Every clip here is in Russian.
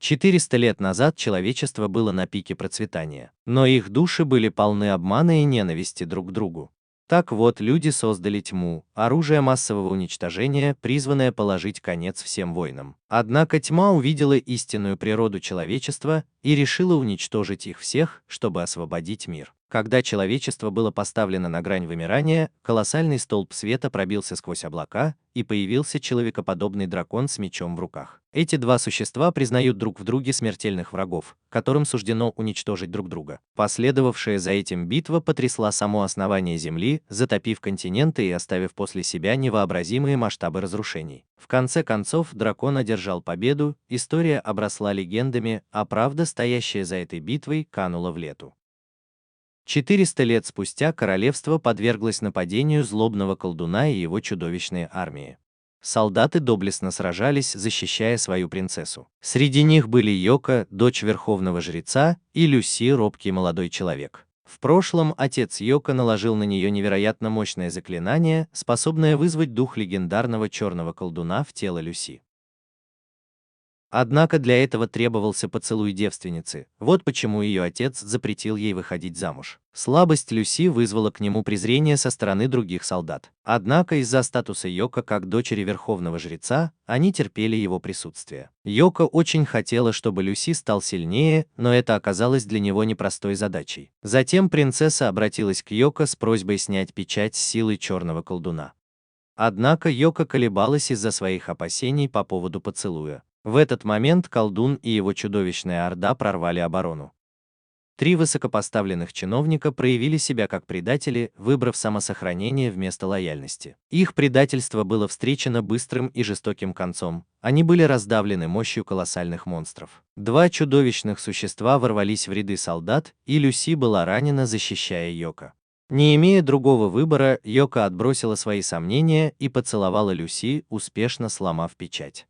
400 лет назад человечество было на пике процветания, но их души были полны обмана и ненависти друг к другу. Так вот, люди создали тьму, оружие массового уничтожения, призванное положить конец всем войнам. Однако тьма увидела истинную природу человечества и решила уничтожить их всех, чтобы освободить мир. Когда человечество было поставлено на грань вымирания, колоссальный столб света пробился сквозь облака, и появился человекоподобный дракон с мечом в руках. Эти два существа признают друг в друге смертельных врагов, которым суждено уничтожить друг друга. Последовавшая за этим битва потрясла само основание Земли, затопив континенты и оставив после себя невообразимые масштабы разрушений. В конце концов, дракон одержал победу, история обросла легендами, а правда, стоящая за этой битвой, канула в лету. 400 лет спустя королевство подверглось нападению злобного колдуна и его чудовищной армии. Солдаты доблестно сражались, защищая свою принцессу. Среди них были Йоко, дочь верховного жреца, и Люси, робкий молодой человек. В прошлом отец Йоко наложил на нее невероятно мощное заклинание, способное вызвать дух легендарного черного колдуна в тело Люси. Однако для этого требовался поцелуй девственницы, вот почему ее отец запретил ей выходить замуж. Слабость Люси вызвала к нему презрение со стороны других солдат. Однако из-за статуса Йоко как дочери верховного жреца, они терпели его присутствие. Йоко очень хотела, чтобы Люси стал сильнее, но это оказалось для него непростой задачей. Затем принцесса обратилась к Йоко с просьбой снять печать с силой черного колдуна. Однако Йоко колебалась из-за своих опасений по поводу поцелуя. В этот момент колдун и его чудовищная орда прорвали оборону. 3 высокопоставленных чиновника проявили себя как предатели, выбрав самосохранение вместо лояльности. Их предательство было встречено быстрым и жестоким концом, они были раздавлены мощью колоссальных монстров. 2 чудовищных существа ворвались в ряды солдат, и Люси была ранена, защищая Йоко. Не имея другого выбора, Йоко отбросила свои сомнения и поцеловала Люси, успешно сломав печать.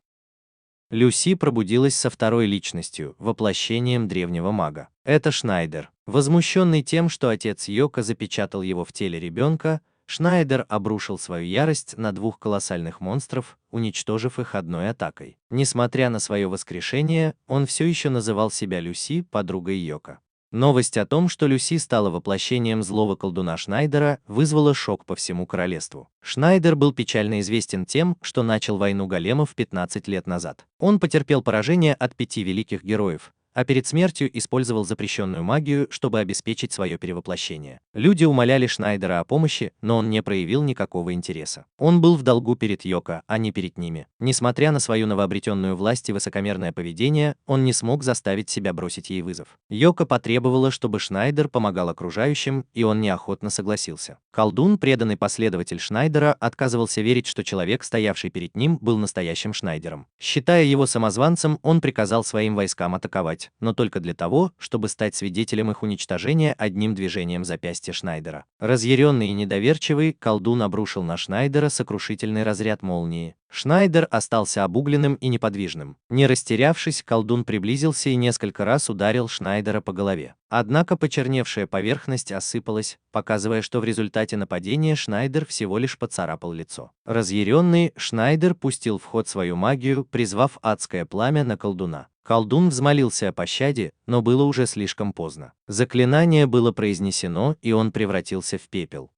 Люси пробудилась со второй личностью, воплощением древнего мага. Это Шнайдер. Возмущенный тем, что отец Йоко запечатал его в теле ребенка, Шнайдер обрушил свою ярость на 2 колоссальных монстров, уничтожив их одной атакой. Несмотря на свое воскрешение, он все еще называл себя Люси, подругой Йоко. Новость о том, что Люси стала воплощением злого колдуна Шнайдера, вызвала шок по всему королевству. Шнайдер был печально известен тем, что начал войну големов 15 лет назад. Он потерпел поражение от 5 великих героев, а перед смертью использовал запрещенную магию, чтобы обеспечить свое перевоплощение. Люди умоляли Шнайдера о помощи, но он не проявил никакого интереса. Он был в долгу перед Йоко, а не перед ними. Несмотря на свою новообретенную власть и высокомерное поведение, он не смог заставить себя бросить ей вызов. Йоко потребовала, чтобы Шнайдер помогал окружающим, и он неохотно согласился. Колдун, преданный последователь Шнайдера, отказывался верить, что человек, стоявший перед ним, был настоящим Шнайдером. Считая его самозванцем, он приказал своим войскам атаковать, но только для того, чтобы стать свидетелем их уничтожения одним движением запястья Шнайдера. Разъяренный и недоверчивый, колдун обрушил на Шнайдера сокрушительный разряд молнии. Шнайдер остался обугленным и неподвижным. Не растерявшись, колдун приблизился и несколько раз ударил Шнайдера по голове. Однако почерневшая поверхность осыпалась, показывая, что в результате нападения Шнайдер всего лишь поцарапал лицо. Разъяренный, Шнайдер пустил в ход свою магию, призвав адское пламя на колдуна. Колдун взмолился о пощаде, но было уже слишком поздно. Заклинание было произнесено, и он превратился в пепел.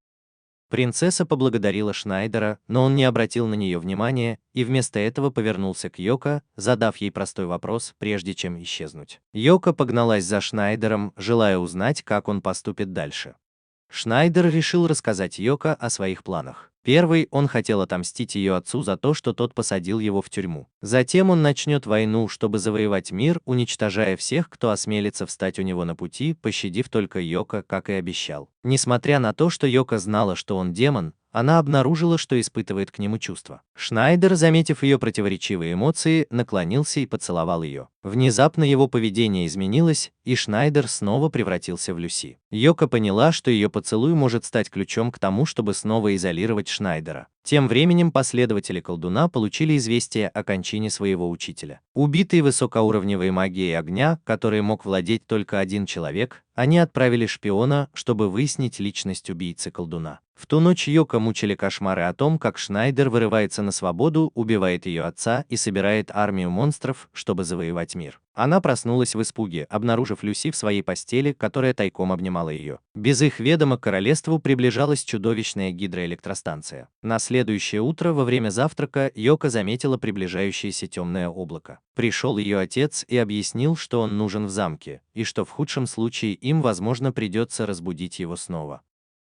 Принцесса поблагодарила Шнайдера, но он не обратил на нее внимания и вместо этого повернулся к Йоко, задав ей простой вопрос, прежде чем исчезнуть. Йоко погналась за Шнайдером, желая узнать, как он поступит дальше. Шнайдер решил рассказать Йоко о своих планах. Первый, он хотел отомстить ее отцу за то, что тот посадил его в тюрьму. Затем он начнет войну, чтобы завоевать мир, уничтожая всех, кто осмелится встать у него на пути, пощадив только Йоко, как и обещал. Несмотря на то, что Йоко знала, что он демон, она обнаружила, что испытывает к нему чувства. Шнайдер, заметив ее противоречивые эмоции, наклонился и поцеловал ее. Внезапно его поведение изменилось, и Шнайдер снова превратился в Люси. Йоко поняла, что ее поцелуй может стать ключом к тому, чтобы снова изолировать Шнайдера. Тем временем последователи колдуна получили известие о кончине своего учителя. Убитый высокоуровневой магией огня, которой мог владеть только один человек, они отправили шпиона, чтобы выяснить личность убийцы колдуна. В ту ночь Йоко мучили кошмары о том, как Шнайдер вырывается на свободу, убивает ее отца и собирает армию монстров, чтобы завоевать мир. Она проснулась в испуге, обнаружив Люси в своей постели, которая тайком обнимала ее. Без их ведома к королевству приближалась чудовищная гидроэлектростанция. На следующее утро во время завтрака Йоко заметила приближающееся темное облако. Пришел ее отец и объяснил, что он нужен в замке, и что в худшем случае им, возможно, придется разбудить его снова.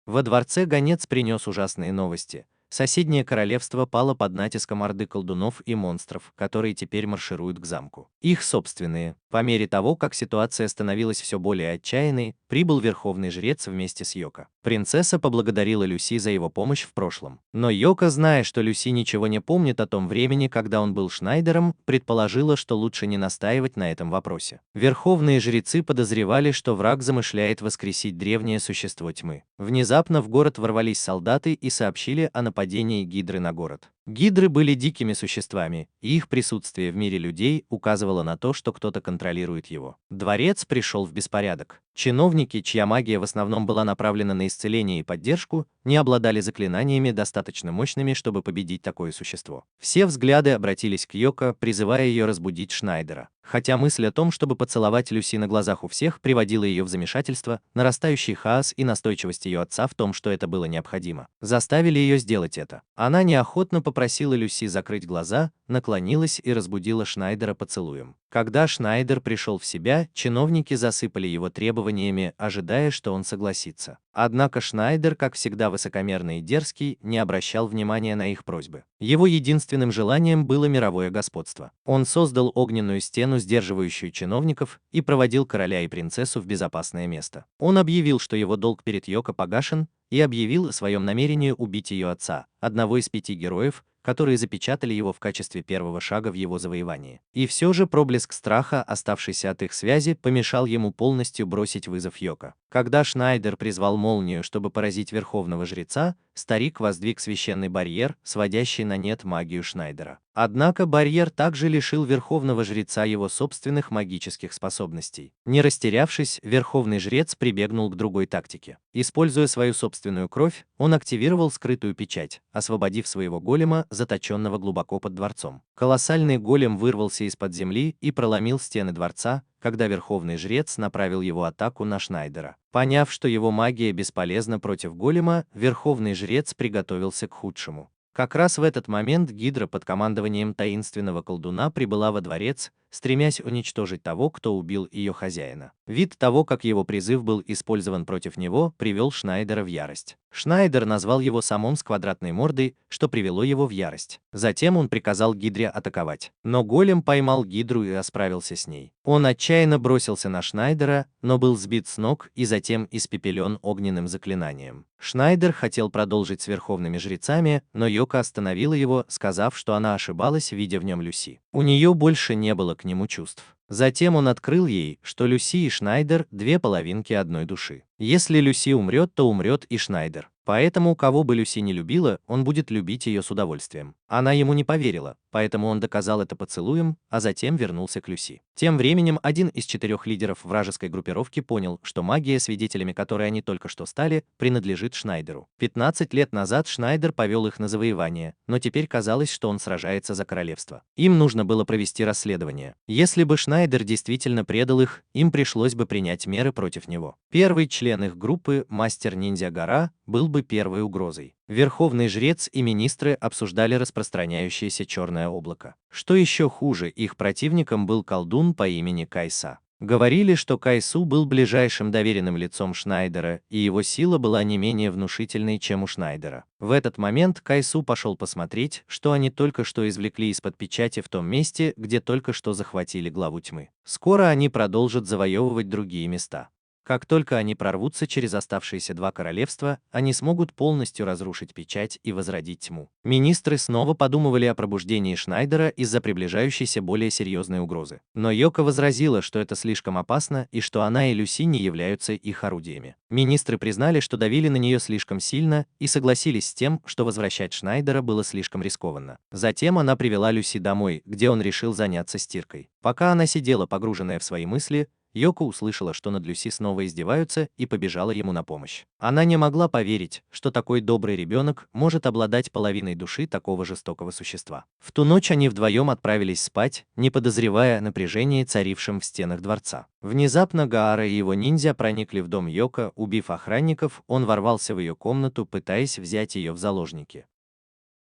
Во дворце гонец принес ужасные новости. Соседнее королевство пало под натиском орды колдунов и монстров, которые теперь маршируют к замку. Их собственные. По мере того, как ситуация становилась все более отчаянной, прибыл верховный жрец вместе с Йоко. Принцесса поблагодарила Люси за его помощь в прошлом. Но Йоко, зная, что Люси ничего не помнит о том времени, когда он был Шнайдером, предположила, что лучше не настаивать на этом вопросе. Верховные жрецы подозревали, что враг замышляет воскресить древнее существо тьмы. Внезапно в город ворвались солдаты и сообщили о нападении Гидры на город. Гидры были дикими существами, и их присутствие в мире людей указывало на то, что кто-то контролирует его. Дворец пришел в беспорядок. Чиновники, чья магия в основном была направлена на исцеление и поддержку, не обладали заклинаниями достаточно мощными, чтобы победить такое существо. Все взгляды обратились к Йоко, призывая ее разбудить Шнайдера. Хотя мысль о том, чтобы поцеловать Люси на глазах у всех, приводила ее в замешательство, нарастающий хаос и настойчивость ее отца в том, что это было необходимо, заставили ее сделать это. Она неохотно попросила Люси закрыть глаза, наклонилась и разбудила Шнайдера поцелуем. Когда Шнайдер пришел в себя, чиновники засыпали его требованиями, ожидая, что он согласится. Однако Шнайдер, как всегда высокомерный и дерзкий, не обращал внимания на их просьбы. Его единственным желанием было мировое господство. Он создал огненную стену, сдерживающую чиновников, и проводил короля и принцессу в безопасное место. Он объявил, что его долг перед Йоко погашен, и объявил о своем намерении убить ее отца, одного из 5 героев, которые запечатали его в качестве первого шага в его завоевании. И все же проблеск страха, оставшийся от их связи, помешал ему полностью бросить вызов Йоко. Когда Шнайдер призвал молнию, чтобы поразить верховного жреца, старик воздвиг священный барьер, сводящий на нет магию Шнайдера. Однако барьер также лишил верховного жреца его собственных магических способностей. Не растерявшись, верховный жрец прибегнул к другой тактике. Используя свою собственную кровь, он активировал скрытую печать, освободив своего голема, заточенного глубоко под дворцом. Колоссальный голем вырвался из-под земли и проломил стены дворца, когда верховный жрец направил его атаку на Шнайдера. Поняв, что его магия бесполезна против голема, верховный жрец приготовился к худшему. Как раз в этот момент Гидра под командованием таинственного колдуна прибыла во дворец, стремясь уничтожить того, кто убил ее хозяина. Вид того, как его призыв был использован против него, привел Шнайдера в ярость. Шнайдер назвал его самом с квадратной мордой, что привело его в ярость. Затем он приказал Гидре атаковать. Но голем поймал Гидру и расправился с ней. Он отчаянно бросился на Шнайдера, но был сбит с ног и затем испепелен огненным заклинанием. Шнайдер хотел продолжить с верховными жрецами, но Йоко остановила его, сказав, что она ошибалась, видя в нем Люси. У нее больше не было к нему чувств. Затем он открыл ей, что Люси и Шнайдер – две половинки одной души. Если Люси умрет, то умрет и Шнайдер. Поэтому, кого бы Люси не любила, он будет любить ее с удовольствием. Она ему не поверила, поэтому он доказал это поцелуем, а затем вернулся к Люси. Тем временем один из 4 лидеров вражеской группировки понял, что магия, свидетелями которой они только что стали, принадлежит Шнайдеру. 15 лет назад Шнайдер повел их на завоевание, но теперь казалось, что он сражается за королевство. Им нужно было провести расследование. Если бы Шнайдер действительно предал их, им пришлось бы принять меры против него. Первый член их группы, мастер-ниндзя Гора, был бы первой угрозой. Верховный жрец и министры обсуждали распространяющееся черное облако. Что еще хуже, их противником был колдун по имени Кайса. Говорили, что Кайсу был ближайшим доверенным лицом Шнайдера, и его сила была не менее внушительной, чем у Шнайдера. В этот момент Кайсу пошел посмотреть, что они только что извлекли из-под печати в том месте, где только что захватили главу тьмы. Скоро они продолжат завоевывать другие места. Как только они прорвутся через оставшиеся 2 королевства, они смогут полностью разрушить печать и возродить тьму. Министры снова подумывали о пробуждении Шнайдера из-за приближающейся более серьезной угрозы. Но Йоко возразила, что это слишком опасно и что она и Люси не являются их орудиями. Министры признали, что давили на нее слишком сильно и согласились с тем, что возвращать Шнайдера было слишком рискованно. Затем она привела Люси домой, где он решил заняться стиркой. Пока она сидела погруженная в свои мысли, Йоко услышала, что над Люси снова издеваются, и побежала ему на помощь. Она не могла поверить, что такой добрый ребенок может обладать половиной души такого жестокого существа. В ту ночь они вдвоем отправились спать, не подозревая о напряжении, царившем в стенах дворца. Внезапно Гаара и его ниндзя проникли в дом Йоко, убив охранников, он ворвался в ее комнату, пытаясь взять ее в заложники.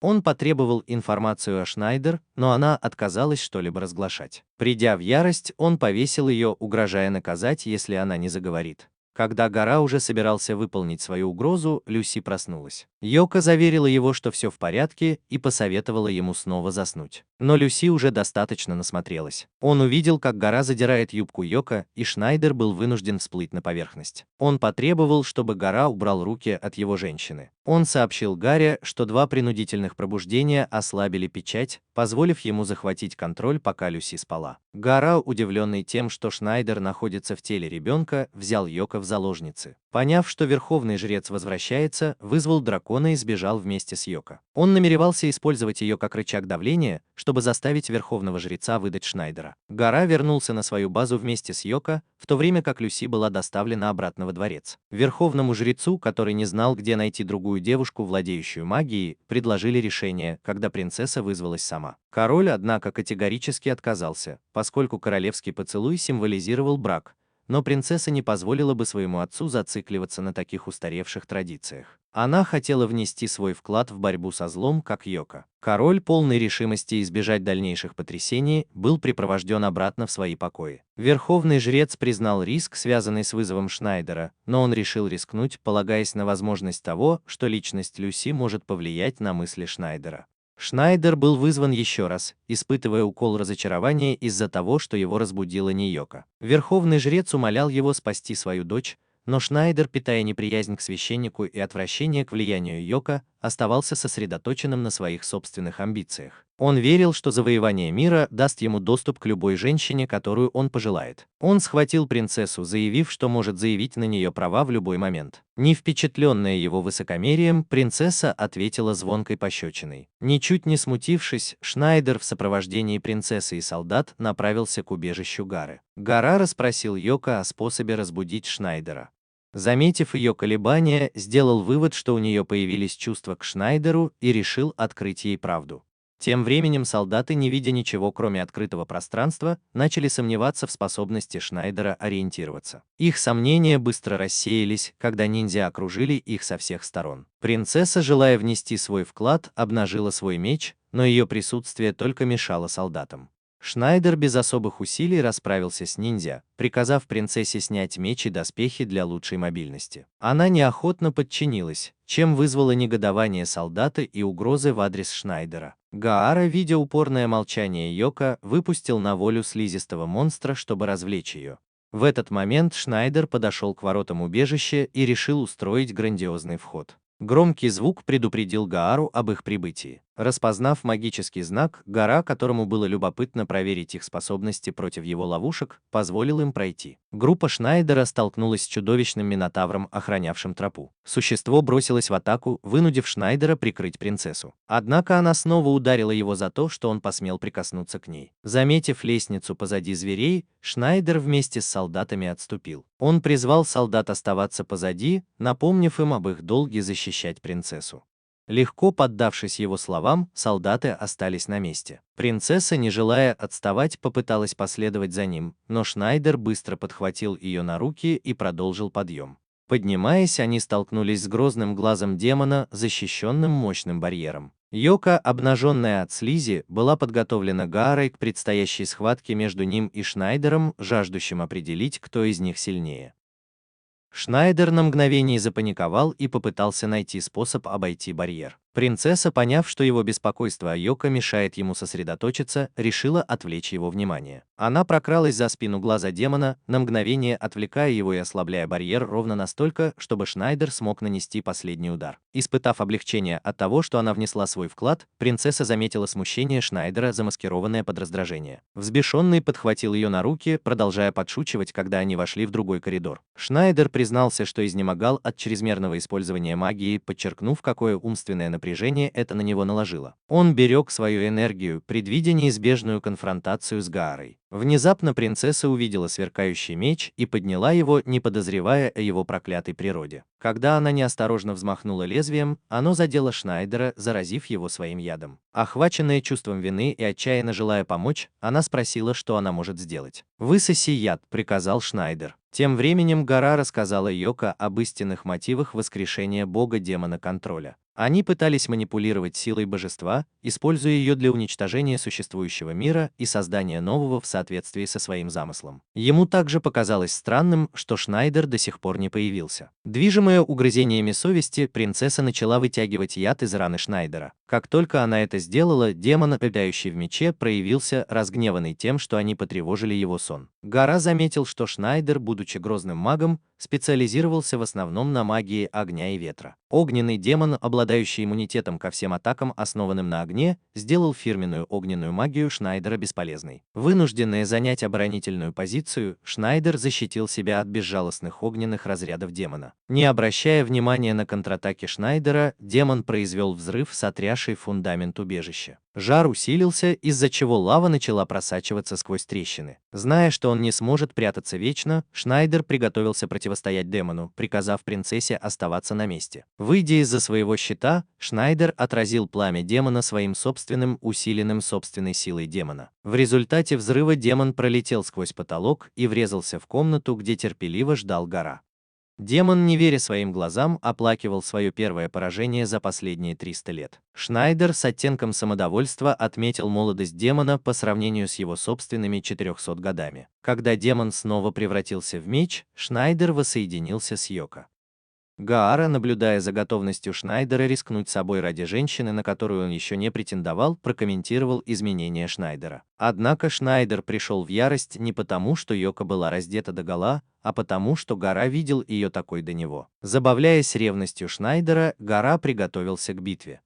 Он потребовал информацию о Шнайдер, но она отказалась что-либо разглашать. Придя в ярость, он повесил ее, угрожая наказать, если она не заговорит. Когда Гара уже собирался выполнить свою угрозу, Люси проснулась. Йоко заверила его, что все в порядке, и посоветовала ему снова заснуть. Но Люси уже достаточно насмотрелась. Он увидел, как Гара задирает юбку Йоко, и Шнайдер был вынужден всплыть на поверхность. Он потребовал, чтобы Гара убрал руки от его женщины. Он сообщил Гаре, что 2 принудительных пробуждения ослабили печать, позволив ему захватить контроль, пока Люси спала. Гара, удивленный тем, что Шнайдер находится в теле ребенка, взял Йоко в заложницы. Поняв, что верховный жрец возвращается, вызвал дракона и сбежал вместе с Йоко. Он намеревался использовать ее как рычаг давления, чтобы заставить верховного жреца выдать Шнайдера. Гара вернулся на свою базу вместе с Йоко, в то время как Люси была доставлена обратно во дворец. Верховному жрецу, который не знал, где найти другую девушку, владеющую магией, предложили решение, когда принцесса вызвалась сама. Король, однако, категорически отказался, поскольку королевский поцелуй символизировал брак, но принцесса не позволила бы своему отцу зацикливаться на таких устаревших традициях. Она хотела внести свой вклад в борьбу со злом, как Йоко. Король, полный решимости избежать дальнейших потрясений, был припровожден обратно в свои покои. Верховный жрец признал риск, связанный с вызовом Шнайдера, но он решил рискнуть, полагаясь на возможность того, что личность Люси может повлиять на мысли Шнайдера. Шнайдер был вызван еще раз, испытывая укол разочарования из-за того, что его разбудила не Йоко. Верховный жрец умолял его спасти свою дочь, но Шнайдер, питая неприязнь к священнику и отвращение к влиянию Йоко, оставался сосредоточенным на своих собственных амбициях. Он верил, что завоевание мира даст ему доступ к любой женщине, которую он пожелает. Он схватил принцессу, заявив, что может заявить на нее права в любой момент. Не впечатленная его высокомерием, принцесса ответила звонкой пощечиной. Ничуть не смутившись, Шнайдер в сопровождении принцессы и солдат направился к убежищу Гары. Гара расспросил Йоко о способе разбудить Шнайдера. Заметив ее колебания, сделал вывод, что у нее появились чувства к Шнайдеру, и решил открыть ей правду. Тем временем солдаты, не видя ничего кроме открытого пространства, начали сомневаться в способности Шнайдера ориентироваться. Их сомнения быстро рассеялись, когда ниндзя окружили их со всех сторон. Принцесса, желая внести свой вклад, обнажила свой меч, но ее присутствие только мешало солдатам. Шнайдер без особых усилий расправился с ниндзя, приказав принцессе снять меч и доспехи для лучшей мобильности. Она неохотно подчинилась, чем вызвало негодование солдата и угрозы в адрес Шнайдера. Гаара, видя упорное молчание Йоко, выпустил на волю слизистого монстра, чтобы развлечь ее. В этот момент Шнайдер подошел к воротам убежища и решил устроить грандиозный вход. Громкий звук предупредил Гаару об их прибытии. Распознав магический знак, Гара, которому было любопытно проверить их способности против его ловушек, позволил им пройти. Группа Шнайдера столкнулась с чудовищным минотавром, охранявшим тропу. Существо бросилось в атаку, вынудив Шнайдера прикрыть принцессу. Однако она снова ударила его за то, что он посмел прикоснуться к ней. Заметив лестницу позади зверей, Шнайдер вместе с солдатами отступил. Он призвал солдат оставаться позади, напомнив им об их долге защищать принцессу. Легко поддавшись его словам, солдаты остались на месте. Принцесса, не желая отставать, попыталась последовать за ним, но Шнайдер быстро подхватил ее на руки и продолжил подъем. Поднимаясь, они столкнулись с грозным глазом демона, защищенным мощным барьером. Йоко, обнаженная от слизи, была подготовлена Гаарой к предстоящей схватке между ним и Шнайдером, жаждущим определить, кто из них сильнее. Шнайдер на мгновение запаниковал и попытался найти способ обойти барьер. Принцесса, поняв, что его беспокойство о Йоко мешает ему сосредоточиться, решила отвлечь его внимание. Она прокралась за спину глаза демона, на мгновение отвлекая его и ослабляя барьер ровно настолько, чтобы Шнайдер смог нанести последний удар. Испытав облегчение от того, что она внесла свой вклад, принцесса заметила смущение Шнайдера, замаскированное под раздражение. Взбешенный подхватил ее на руки, продолжая подшучивать, когда они вошли в другой коридор. Шнайдер признался, что изнемогал от чрезмерного использования магии, подчеркнув, какое умственное напряжение напряжение это на него наложило. Он берег свою энергию, предвидя неизбежную конфронтацию с Гаарой. Внезапно принцесса увидела сверкающий меч и подняла его, не подозревая о его проклятой природе. Когда она неосторожно взмахнула лезвием, оно задело Шнайдера, заразив его своим ядом. Охваченная чувством вины и отчаянно желая помочь, она спросила, что она может сделать. «Высоси яд», — приказал Шнайдер. Тем временем Гара рассказала Йоко об истинных мотивах воскрешения бога-демона контроля. Они пытались манипулировать силой божества, используя ее для уничтожения существующего мира и создания нового в соответствии со своим замыслом. Ему также показалось странным, что Шнайдер до сих пор не появился. Движимая угрызениями совести, принцесса начала вытягивать яд из раны Шнайдера. Как только она это сделала, демон, обитающий в мече, проявился, разгневанный тем, что они потревожили его сон. Гара заметил, что Шнайдер, будучи грозным магом, специализировался в основном на магии огня и ветра. Огненный демон, обладающий иммунитетом ко всем атакам, основанным на огне, сделал фирменную огненную магию Шнайдера бесполезной. Вынужденный занять оборонительную позицию, Шнайдер защитил себя от безжалостных огненных разрядов демона. Не обращая внимания на контратаки Шнайдера, демон произвел взрыв, сотрясший фундамент убежища. Жар усилился, из-за чего лава начала просачиваться сквозь трещины. Зная, что он не сможет прятаться вечно, Шнайдер приготовился противостоять демону, приказав принцессе оставаться на месте. Выйдя из-за своего щита, Шнайдер отразил пламя демона своим собственным, усиленным собственной силой демона. В результате взрыва демон пролетел сквозь потолок и врезался в комнату, где терпеливо ждал Гара. Демон, не веря своим глазам, оплакивал свое первое поражение за последние 300 лет. Шнайдер с оттенком самодовольства отметил молодость демона по сравнению с его собственными 400 годами. Когда демон снова превратился в меч, Шнайдер воссоединился с Йоко. Гаара, наблюдая за готовностью Шнайдера рискнуть собой ради женщины, на которую он еще не претендовал, прокомментировал изменения Шнайдера. Однако Шнайдер пришел в ярость не потому, что Йоко была раздета догола, а потому, что Гара видел ее такой до него. Забавляясь ревностью Шнайдера, Гара приготовился к битве.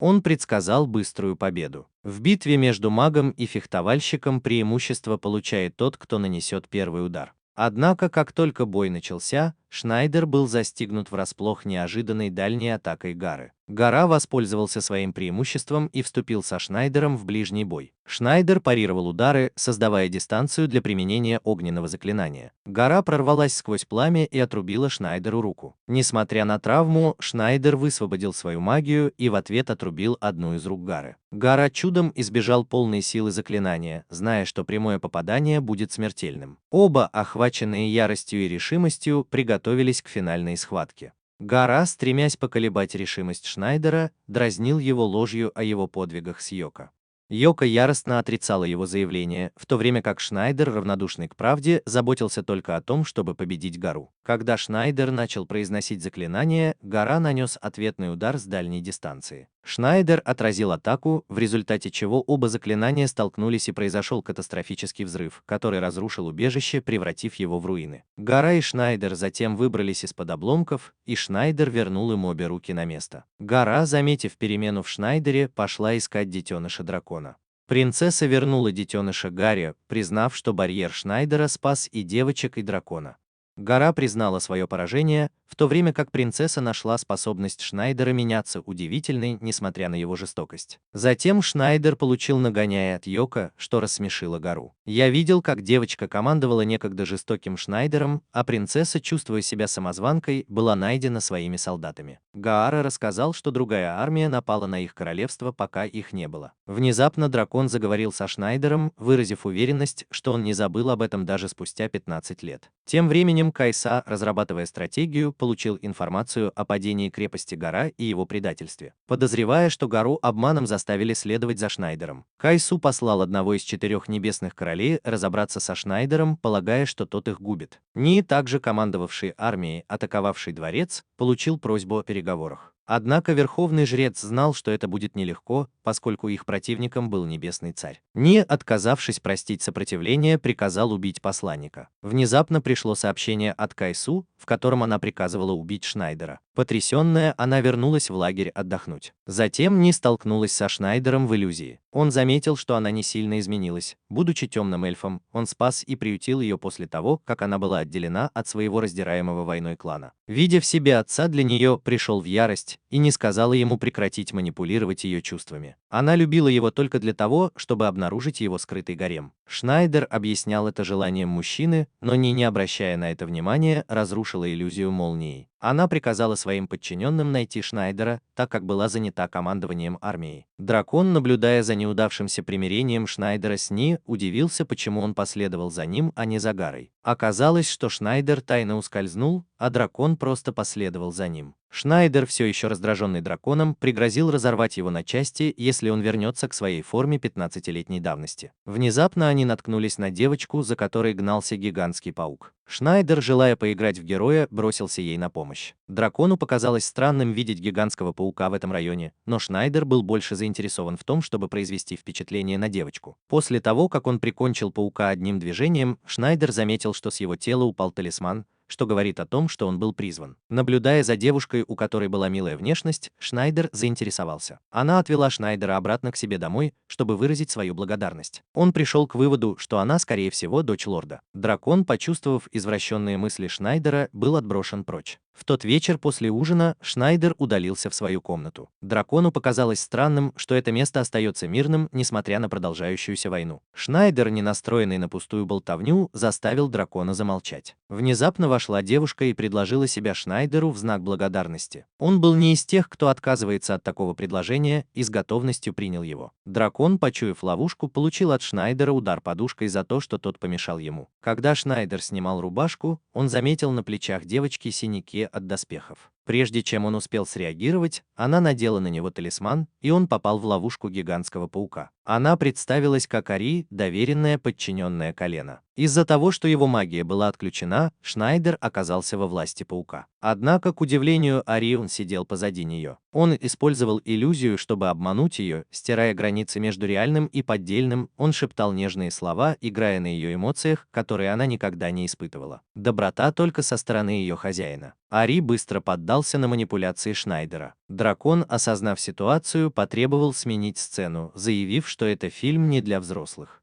Он предсказал быструю победу. В битве между магом и фехтовальщиком преимущество получает тот, кто нанесет первый удар. Однако, как только бой начался, Шнайдер был застигнут врасплох неожиданной дальней атакой Гары. Гара воспользовался своим преимуществом и вступил со Шнайдером в ближний бой. Шнайдер парировал удары, создавая дистанцию для применения огненного заклинания. Гара прорвалась сквозь пламя и отрубила Шнайдеру руку. Несмотря на травму, Шнайдер высвободил свою магию и в ответ отрубил одну из рук Гары. Гара чудом избежал полной силы заклинания, зная, что прямое попадание будет смертельным. Оба, охваченные яростью и решимостью, приготовились к финальной схватке. Гара, стремясь поколебать решимость Шнайдера, дразнил его ложью о его подвигах с Йоко. Йоко яростно отрицала его заявление, в то время как Шнайдер, равнодушный к правде, заботился только о том, чтобы победить Гару. Когда Шнайдер начал произносить заклинание, Гара нанес ответный удар с дальней дистанции. Шнайдер отразил атаку, в результате чего оба заклинания столкнулись и произошел катастрофический взрыв, который разрушил убежище, превратив его в руины. Гара и Шнайдер затем выбрались из-под обломков, и Шнайдер вернул им обе руки на место. Гара, заметив перемену в Шнайдере, пошла искать детеныша дракона. Принцесса вернула детеныша Гарри, признав, что барьер Шнайдера спас и девочек, и дракона. Гара признала свое поражение, в то время как принцесса нашла способность Шнайдера меняться удивительной, несмотря на его жестокость. Затем Шнайдер получил нагоняя от Йоко, что рассмешило Гару. «Я видел, как девочка командовала некогда жестоким Шнайдером, а принцесса, чувствуя себя самозванкой, была найдена своими солдатами. Гаара рассказал, что другая армия напала на их королевство, пока их не было. Внезапно дракон заговорил со Шнайдером, выразив уверенность, что он не забыл об этом даже спустя 15 лет. Тем временем Кайса, разрабатывая стратегию, получил информацию о падении крепости Гара и его предательстве. Подозревая, что Гару обманом заставили следовать за Шнайдером, Кайсу послал одного из 4 небесных королей разобраться со Шнайдером, полагая, что тот их губит. Ни, также командовавший армией, атаковавший дворец, получил просьбу о переговорах. Однако верховный жрец знал, что это будет нелегко, поскольку их противником был небесный царь. Ни, отказавшись простить сопротивление, приказал убить посланника. Внезапно пришло сообщение от Кайсу, в в котором она приказывала убить Шнайдера. Потрясенная, она вернулась в лагерь отдохнуть. Затем Ни столкнулась со Шнайдером в иллюзии. Он заметил, что она не сильно изменилась. Будучи темным эльфом, он спас и приютил ее после того, как она была отделена от своего раздираемого войной клана. Видя в себе отца, для нее пришел в ярость и не сказала ему прекратить манипулировать ее чувствами. Она любила его только для того, чтобы обнаружить его скрытый гарем. Шнайдер объяснял это желанием мужчины, но Ни, не обращая на это внимания, разрушила иллюзию молнией. Она приказала своим подчиненным найти Шнайдера, так как была занята командованием армией. Дракон, наблюдая за неудавшимся примирением Шнайдера с Ни, удивился, почему он последовал за ним, а не за Гарой. Оказалось, что Шнайдер тайно ускользнул, а дракон просто последовал за ним. Шнайдер, все еще раздраженный драконом, пригрозил разорвать его на части, если он вернется к своей форме 15-летней давности. Внезапно они наткнулись на девочку, за которой гнался гигантский паук. Шнайдер, желая поиграть в героя, бросился ей на помощь. Дракону показалось странным видеть гигантского паука в этом районе, но Шнайдер был больше заинтересован в том, чтобы произвести впечатление на девочку. После того, как он прикончил паука одним движением, Шнайдер заметил, что с его тела упал талисман, что говорит о том, что он был призван. Наблюдая за девушкой, у которой была милая внешность, Шнайдер заинтересовался. Она отвела Шнайдера обратно к себе домой, чтобы выразить свою благодарность. Он пришел к выводу, что она, скорее всего, дочь лорда. Дракон, почувствовав извращенные мысли Шнайдера, был отброшен прочь. В тот вечер после ужина Шнайдер удалился в свою комнату. Дракону показалось странным, что это место остается мирным, несмотря на продолжающуюся войну. Шнайдер, не настроенный на пустую болтовню, заставил дракона замолчать. Внезапно вошла девушка и предложила себя Шнайдеру в знак благодарности. Он был не из тех, кто отказывается от такого предложения, и с готовностью принял его. Дракон, почуяв ловушку, получил от Шнайдера удар подушкой за то, что тот помешал ему. Когда Шнайдер снимал рубашку, он заметил на плечах девочки синяки от доспехов. Прежде чем он успел среагировать, она надела на него талисман, и он попал в ловушку гигантского паука. Она представилась как Ари, доверенная подчиненная Колена. Из-за того, что его магия была отключена, Шнайдер оказался во власти паука. Однако, к удивлению Ари, он сидел позади нее. Он использовал иллюзию, чтобы обмануть ее, стирая границы между реальным и поддельным, он шептал нежные слова, играя на ее эмоциях, которые она никогда не испытывала. Доброта только со стороны ее хозяина. Ари быстро поддался на манипуляции Шнайдера. Дракон, осознав ситуацию, потребовал сменить сцену, заявив, что это фильм не для взрослых.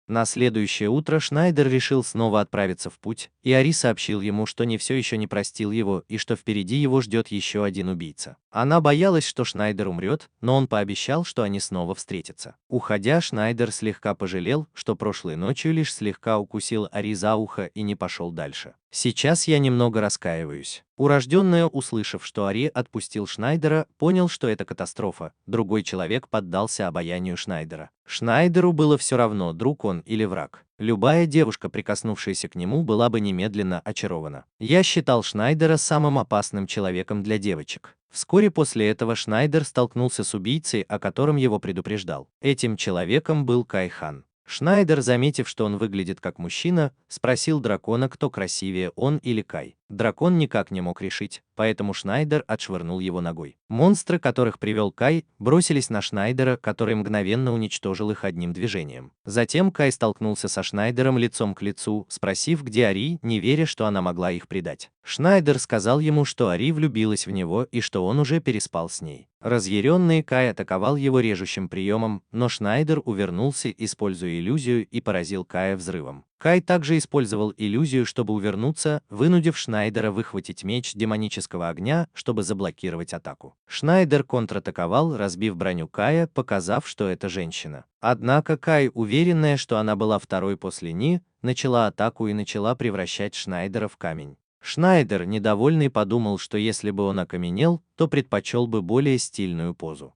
На следующее утро Шнайдер решил снова отправиться в путь, и Ари сообщил ему, что не все еще не простил его и что впереди его ждет еще один убийца. Она боялась, что Шнайдер умрет, но он пообещал, что они снова встретятся. Уходя, Шнайдер слегка пожалел, что прошлой ночью лишь слегка укусил Ари за ухо и не пошел дальше. «Сейчас я немного раскаиваюсь». Урожденная, услышав, что Ари отпустил Шнайдера, понял, что это катастрофа. Другой человек поддался обаянию Шнайдера. Шнайдеру было все равно, друг он или враг. Любая девушка, прикоснувшаяся к нему, была бы немедленно очарована. Я считал Шнайдера самым опасным человеком для девочек. Вскоре после этого Шнайдер столкнулся с убийцей, о котором его предупреждал. Этим человеком был Кай Хан. Шнайдер, заметив, что он выглядит как мужчина, спросил дракона, кто красивее, он или Кай. Дракон никак не мог решить, поэтому Шнайдер отшвырнул его ногой. Монстры, которых привел Кай, бросились на Шнайдера, который мгновенно уничтожил их одним движением. Затем Кай столкнулся со Шнайдером лицом к лицу, спросив, где Ари, не веря, что она могла их предать. Шнайдер сказал ему, что Ари влюбилась в него и что он уже переспал с ней. Разъяренный Кай атаковал его режущим приемом, но Шнайдер увернулся, используя иллюзию, и поразил Кая взрывом. Кай также использовал иллюзию, чтобы увернуться, вынудив Шнайдера выхватить меч демонического огня, чтобы заблокировать атаку. Шнайдер контратаковал, разбив броню Кая, показав, что это женщина. Однако Кай, уверенная, что она была второй после Ни, начала атаку и начала превращать Шнайдера в камень. Шнайдер, недовольный, подумал, что если бы он окаменел, то предпочел бы более стильную позу.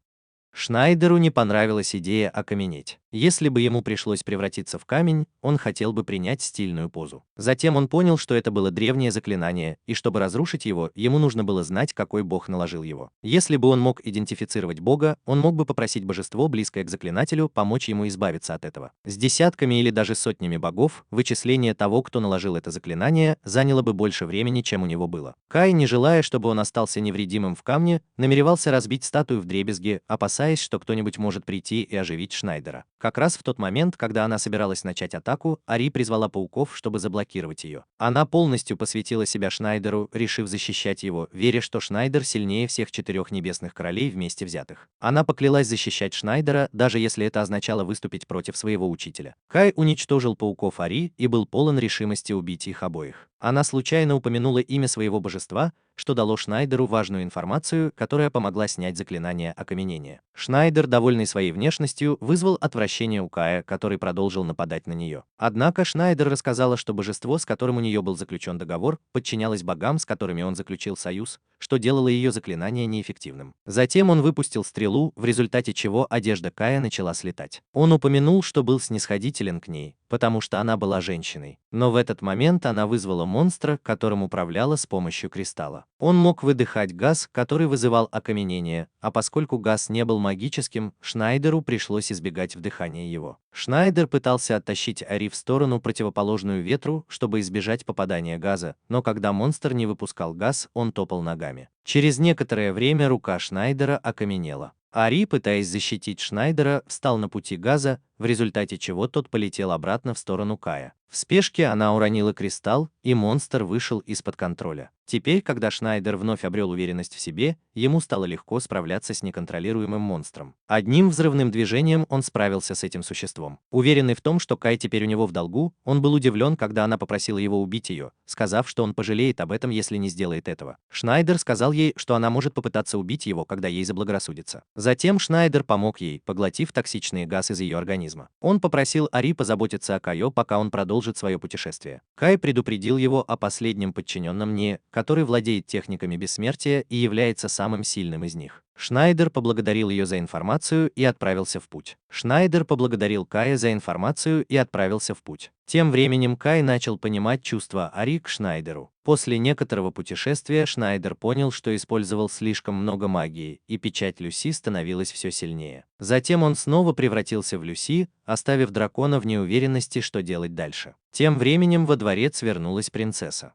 Шнайдеру не понравилась идея окаменеть. Если бы ему пришлось превратиться в камень, он хотел бы принять стильную позу. Затем он понял, что это было древнее заклинание, и чтобы разрушить его, ему нужно было знать, какой бог наложил его. Если бы он мог идентифицировать бога, он мог бы попросить божество, близкое к заклинателю, помочь ему избавиться от этого. С десятками или даже сотнями богов, вычисление того, кто наложил это заклинание, заняло бы больше времени, чем у него было. Кай, не желая, чтобы он остался невредимым в камне, намеревался разбить статую вдребезги, опасаясь, опасаясь, что кто-нибудь может прийти и оживить Шнайдера. Как раз в тот момент, когда она собиралась начать атаку, Ари призвала пауков, чтобы заблокировать ее. Она полностью посвятила себя Шнайдеру, решив защищать его, веря, что Шнайдер сильнее всех 4 небесных королей вместе взятых. Она поклялась защищать Шнайдера, даже если это означало выступить против своего учителя. Кай уничтожил пауков Ари и был полон решимости убить их обоих. Она случайно упомянула имя своего божества, что дало Шнайдеру важную информацию, которая помогла снять заклинание окаменения. Шнайдер, довольный своей внешностью, вызвал отвращение у Кая, который продолжил нападать на нее. Однако Шнайдер рассказала, что божество, с которым у нее был заключен договор, подчинялось богам, с которыми он заключил союз, что делало ее заклинание неэффективным. Затем он выпустил стрелу, в результате чего одежда Кая начала слетать. Он упомянул, что был снисходителен к ней, потому что она была женщиной. Но в этот момент она вызвала монстра, которым управляла с помощью кристалла. Он мог выдыхать газ, который вызывал окаменение, а поскольку газ не был магическим, Шнайдеру пришлось избегать вдыхания его. Шнайдер пытался оттащить Ари в сторону, противоположную ветру, чтобы избежать попадания газа, но когда монстр не выпускал газ, он топал ногами. Через некоторое время рука Шнайдера окаменела. Ари, пытаясь защитить Шнайдера, встал на пути газа, в результате чего тот полетел обратно в сторону Кая. В спешке она уронила кристалл, и монстр вышел из-под контроля. Теперь, когда Шнайдер вновь обрел уверенность в себе, ему стало легко справляться с неконтролируемым монстром. Одним взрывным движением он справился с этим существом. Уверенный в том, что Кай теперь у него в долгу, он был удивлен, когда она попросила его убить ее, сказав, что он пожалеет об этом, если не сделает этого. Шнайдер сказал ей, что она может попытаться убить его, когда ей заблагорассудится. Затем Шнайдер помог ей, поглотив токсичный газ из ее организма. Он попросил Ари позаботиться о Кайо, пока он продолжит свое путешествие. Кай предупредил его о последнем подчиненном Не, который владеет техниками бессмертия и является самым сильным из них. Шнайдер поблагодарил ее за информацию и отправился в путь. Шнайдер поблагодарил Кая за информацию и отправился в путь. Тем временем Кай начал понимать чувства Ари к Шнайдеру. После некоторого путешествия Шнайдер понял, что использовал слишком много магии, и печать Люси становилась все сильнее. Затем он снова превратился в Люси, оставив дракона в неуверенности, что делать дальше. Тем временем во дворец вернулась принцесса.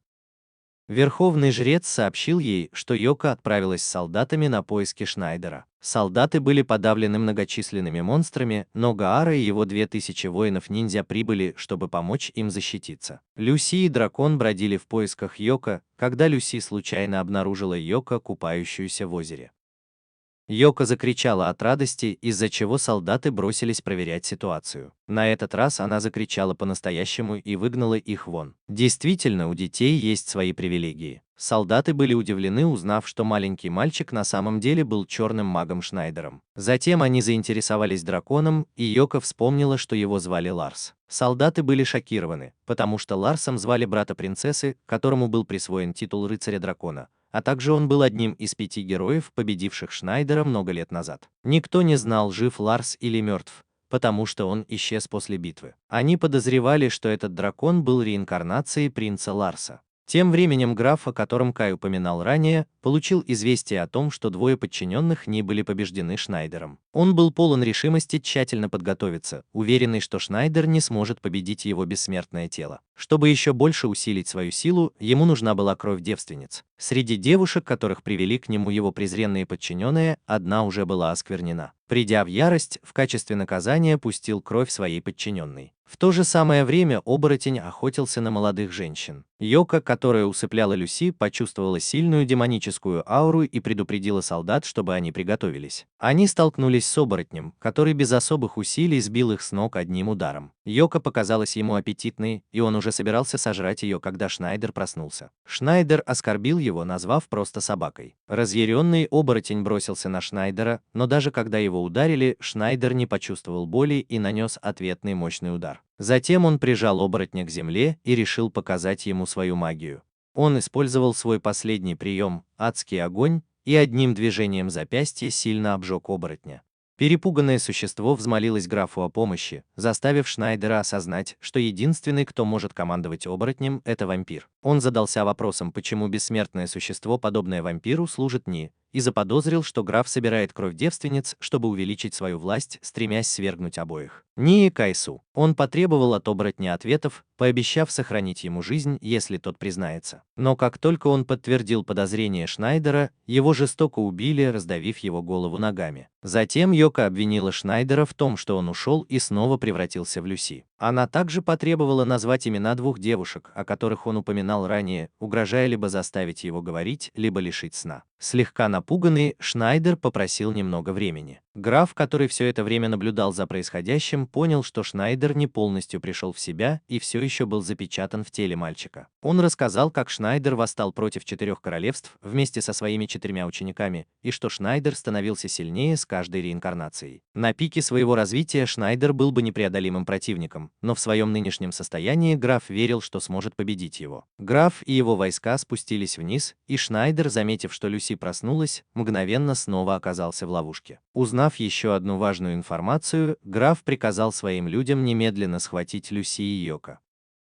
Верховный жрец сообщил ей, что Йока отправилась с солдатами на поиски Шнайдера. Солдаты были подавлены многочисленными монстрами, но Гаара и его 2000 воинов-ниндзя прибыли, чтобы помочь им защититься. Люси и дракон бродили в поисках Йока, когда Люси случайно обнаружила Йока, купающуюся в озере. Йока закричала от радости, из-за чего солдаты бросились проверять ситуацию. На этот раз она закричала по-настоящему и выгнала их вон. Действительно, у детей есть свои привилегии. Солдаты были удивлены, узнав, что маленький мальчик на самом деле был черным магом Шнайдером. Затем они заинтересовались драконом, и Йока вспомнила, что его звали Ларс. Солдаты были шокированы, потому что Ларсом звали брата принцессы, которому был присвоен титул рыцаря дракона. А также он был одним из 5 героев, победивших Шнайдера много лет назад. Никто не знал, жив Ларс или мертв, потому что он исчез после битвы. Они подозревали, что этот дракон был реинкарнацией принца Ларса. Тем временем граф, о котором Кай упоминал ранее, получил известие о том, что 2 подчиненных не были побеждены Шнайдером. Он был полон решимости тщательно подготовиться, уверенный, что Шнайдер не сможет победить его бессмертное тело. Чтобы еще больше усилить свою силу, ему нужна была кровь девственниц. Среди девушек, которых привели к нему его презренные подчиненные, одна уже была осквернена. Придя в ярость, в качестве наказания пустил кровь своей подчиненной. В то же самое время оборотень охотился на молодых женщин. Йока, которая усыпляла Люси, почувствовала сильную демоническую ауру и предупредила солдат, чтобы они приготовились. Они столкнулись с оборотнем, который без особых усилий сбил их с ног одним ударом. Йока показалась ему аппетитной, и он уже собирался сожрать ее, когда Шнайдер проснулся. Шнайдер оскорбил его, назвав просто собакой. Разъяренный оборотень бросился на Шнайдера, но даже когда его ударили, Шнайдер не почувствовал боли и нанес ответный мощный удар. Затем он прижал оборотня к земле и решил показать ему свою магию. Он использовал свой последний прием – адский огонь, и одним движением запястья сильно обжег оборотня. Перепуганное существо взмолилось графу о помощи, заставив Шнайдера осознать, что единственный, кто может командовать оборотнем, это вампир. Он задался вопросом, почему бессмертное существо, подобное вампиру, служит Ни, и заподозрил, что граф собирает кровь девственниц, чтобы увеличить свою власть, стремясь свергнуть обоих. Нии Кайсу. Он потребовал от оборотня ответов, пообещав сохранить ему жизнь, если тот признается. Но как только он подтвердил подозрение Шнайдера, его жестоко убили, раздавив его голову ногами. Затем Йока обвинила Шнайдера в том, что он ушел и снова превратился в Люси. Она также потребовала назвать имена двух девушек, о которых он упоминал ранее, угрожая либо заставить его говорить, либо лишить сна. Слегка напуганный, Шнайдер попросил немного времени. Граф, который все это время наблюдал за происходящим, понял, что Шнайдер не полностью пришел в себя и все еще был запечатан в теле мальчика. Он рассказал, как Шнайдер восстал против 4 королевств вместе со своими 4 учениками, и что Шнайдер становился сильнее с каждой реинкарнацией. На пике своего развития Шнайдер был бы непреодолимым противником, но в своем нынешнем состоянии граф верил, что сможет победить его. Граф и его войска спустились вниз, и Шнайдер, заметив, что Люси проснулась, мгновенно снова оказался в ловушке. Узнав еще одну важную информацию, граф приказал своим людям немедленно схватить Люси и Йока.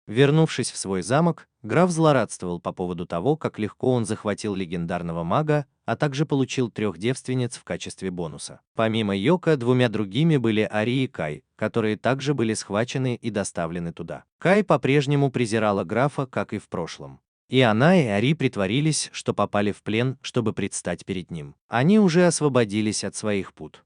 Вернувшись в свой замок, граф злорадствовал по поводу того, как легко он захватил легендарного мага, а также получил 3 девственниц в качестве бонуса. Помимо Йока, 2 другими были Ари и Кай, которые также были схвачены и доставлены туда. Кай по-прежнему презирала графа, как и в прошлом. И она, и Ари притворились, что попали в плен, чтобы предстать перед ним. Они уже освободились от своих пут.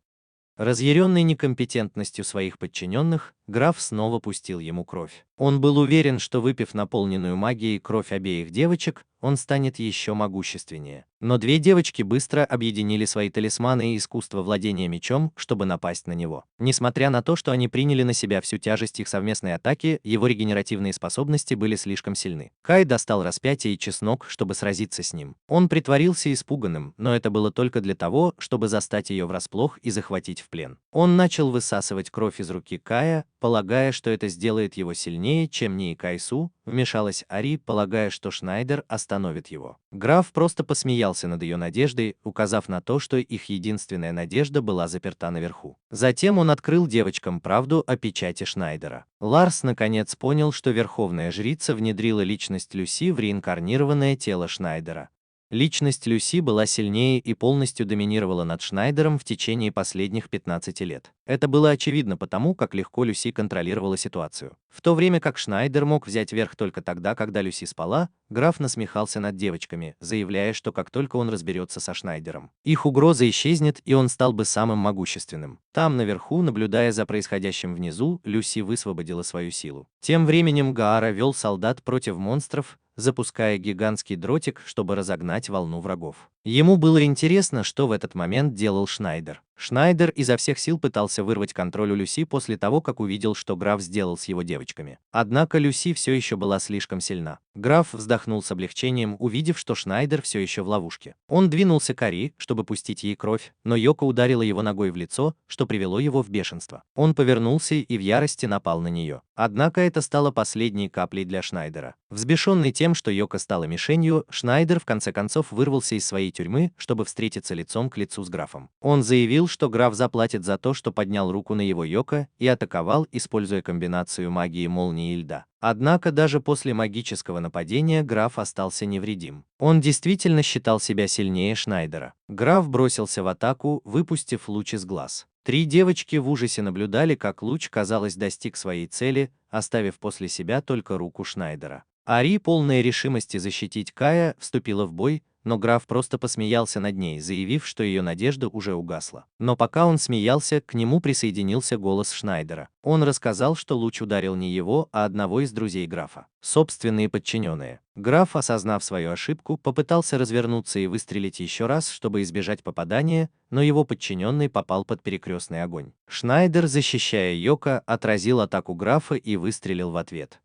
Разъяренный некомпетентностью своих подчиненных, граф снова пустил ему кровь. Он был уверен, что выпив наполненную магией кровь обеих девочек, он станет еще могущественнее. Но 2 девочки быстро объединили свои талисманы и искусство владения мечом, чтобы напасть на него. Несмотря на то, что они приняли на себя всю тяжесть их совместной атаки, его регенеративные способности были слишком сильны. Кай достал распятие и чеснок, чтобы сразиться с ним. Он притворился испуганным, но это было только для того, чтобы застать ее врасплох и захватить в плен. Он начал высасывать кровь из руки Кая, полагая, что это сделает его сильнее, чем Нии Кайсу. Вмешалась Ари, полагая, что Шнайдер остановит его. Граф просто посмеялся над ее надеждой, указав на то, что их единственная надежда была заперта наверху. Затем он открыл девочкам правду о печати Шнайдера. Ларс наконец понял, что Верховная Жрица внедрила личность Люси в реинкарнированное тело Шнайдера. Личность Люси была сильнее и полностью доминировала над Шнайдером в течение последних 15 лет. Это было очевидно потому, как легко Люси контролировала ситуацию. В то время как Шнайдер мог взять верх только тогда, когда Люси спала, граф насмехался над девочками, заявляя, что как только он разберется со Шнайдером, их угроза исчезнет и он стал бы самым могущественным. Там, наверху, наблюдая за происходящим внизу, Люси высвободила свою силу. Тем временем Гаара вел солдат против монстров, запуская гигантский дротик, чтобы разогнать волну врагов. Ему было интересно, что в этот момент делал Шнайдер. Шнайдер изо всех сил пытался вырвать контроль у Люси после того, как увидел, что граф сделал с его девочками. Однако Люси все еще была слишком сильна. Граф вздохнул с облегчением, увидев, что Шнайдер все еще в ловушке. Он двинулся к Ари, чтобы пустить ей кровь, но Йока ударила его ногой в лицо, что привело его в бешенство. Он повернулся и в ярости напал на нее. Однако это стало последней каплей для Шнайдера. Взбешенный тем, что Йока стала мишенью, Шнайдер в конце концов вырвался из своей тюрьмы, чтобы встретиться лицом к лицу с графом. Он заявил, что граф заплатит за то, что поднял руку на его Йока и атаковал, используя комбинацию магии молнии и льда. Однако даже после магического нападения граф остался невредим. Он действительно считал себя сильнее Шнайдера. Граф бросился в атаку, выпустив луч из глаз. 3 девочки в ужасе наблюдали, как луч, казалось, достиг своей цели, оставив после себя только руку Шнайдера. Ари, полная решимости защитить Кая, вступила в бой, но граф просто посмеялся над ней, заявив, что ее надежда уже угасла. Но пока он смеялся, к нему присоединился голос Шнайдера. Он рассказал, что луч ударил не его, а одного из друзей графа. Собственные подчиненные. Граф, осознав свою ошибку, попытался развернуться и выстрелить еще раз, чтобы избежать попадания, но его подчиненный попал под перекрестный огонь. Шнайдер, защищая Йока, отразил атаку графа и выстрелил в ответ.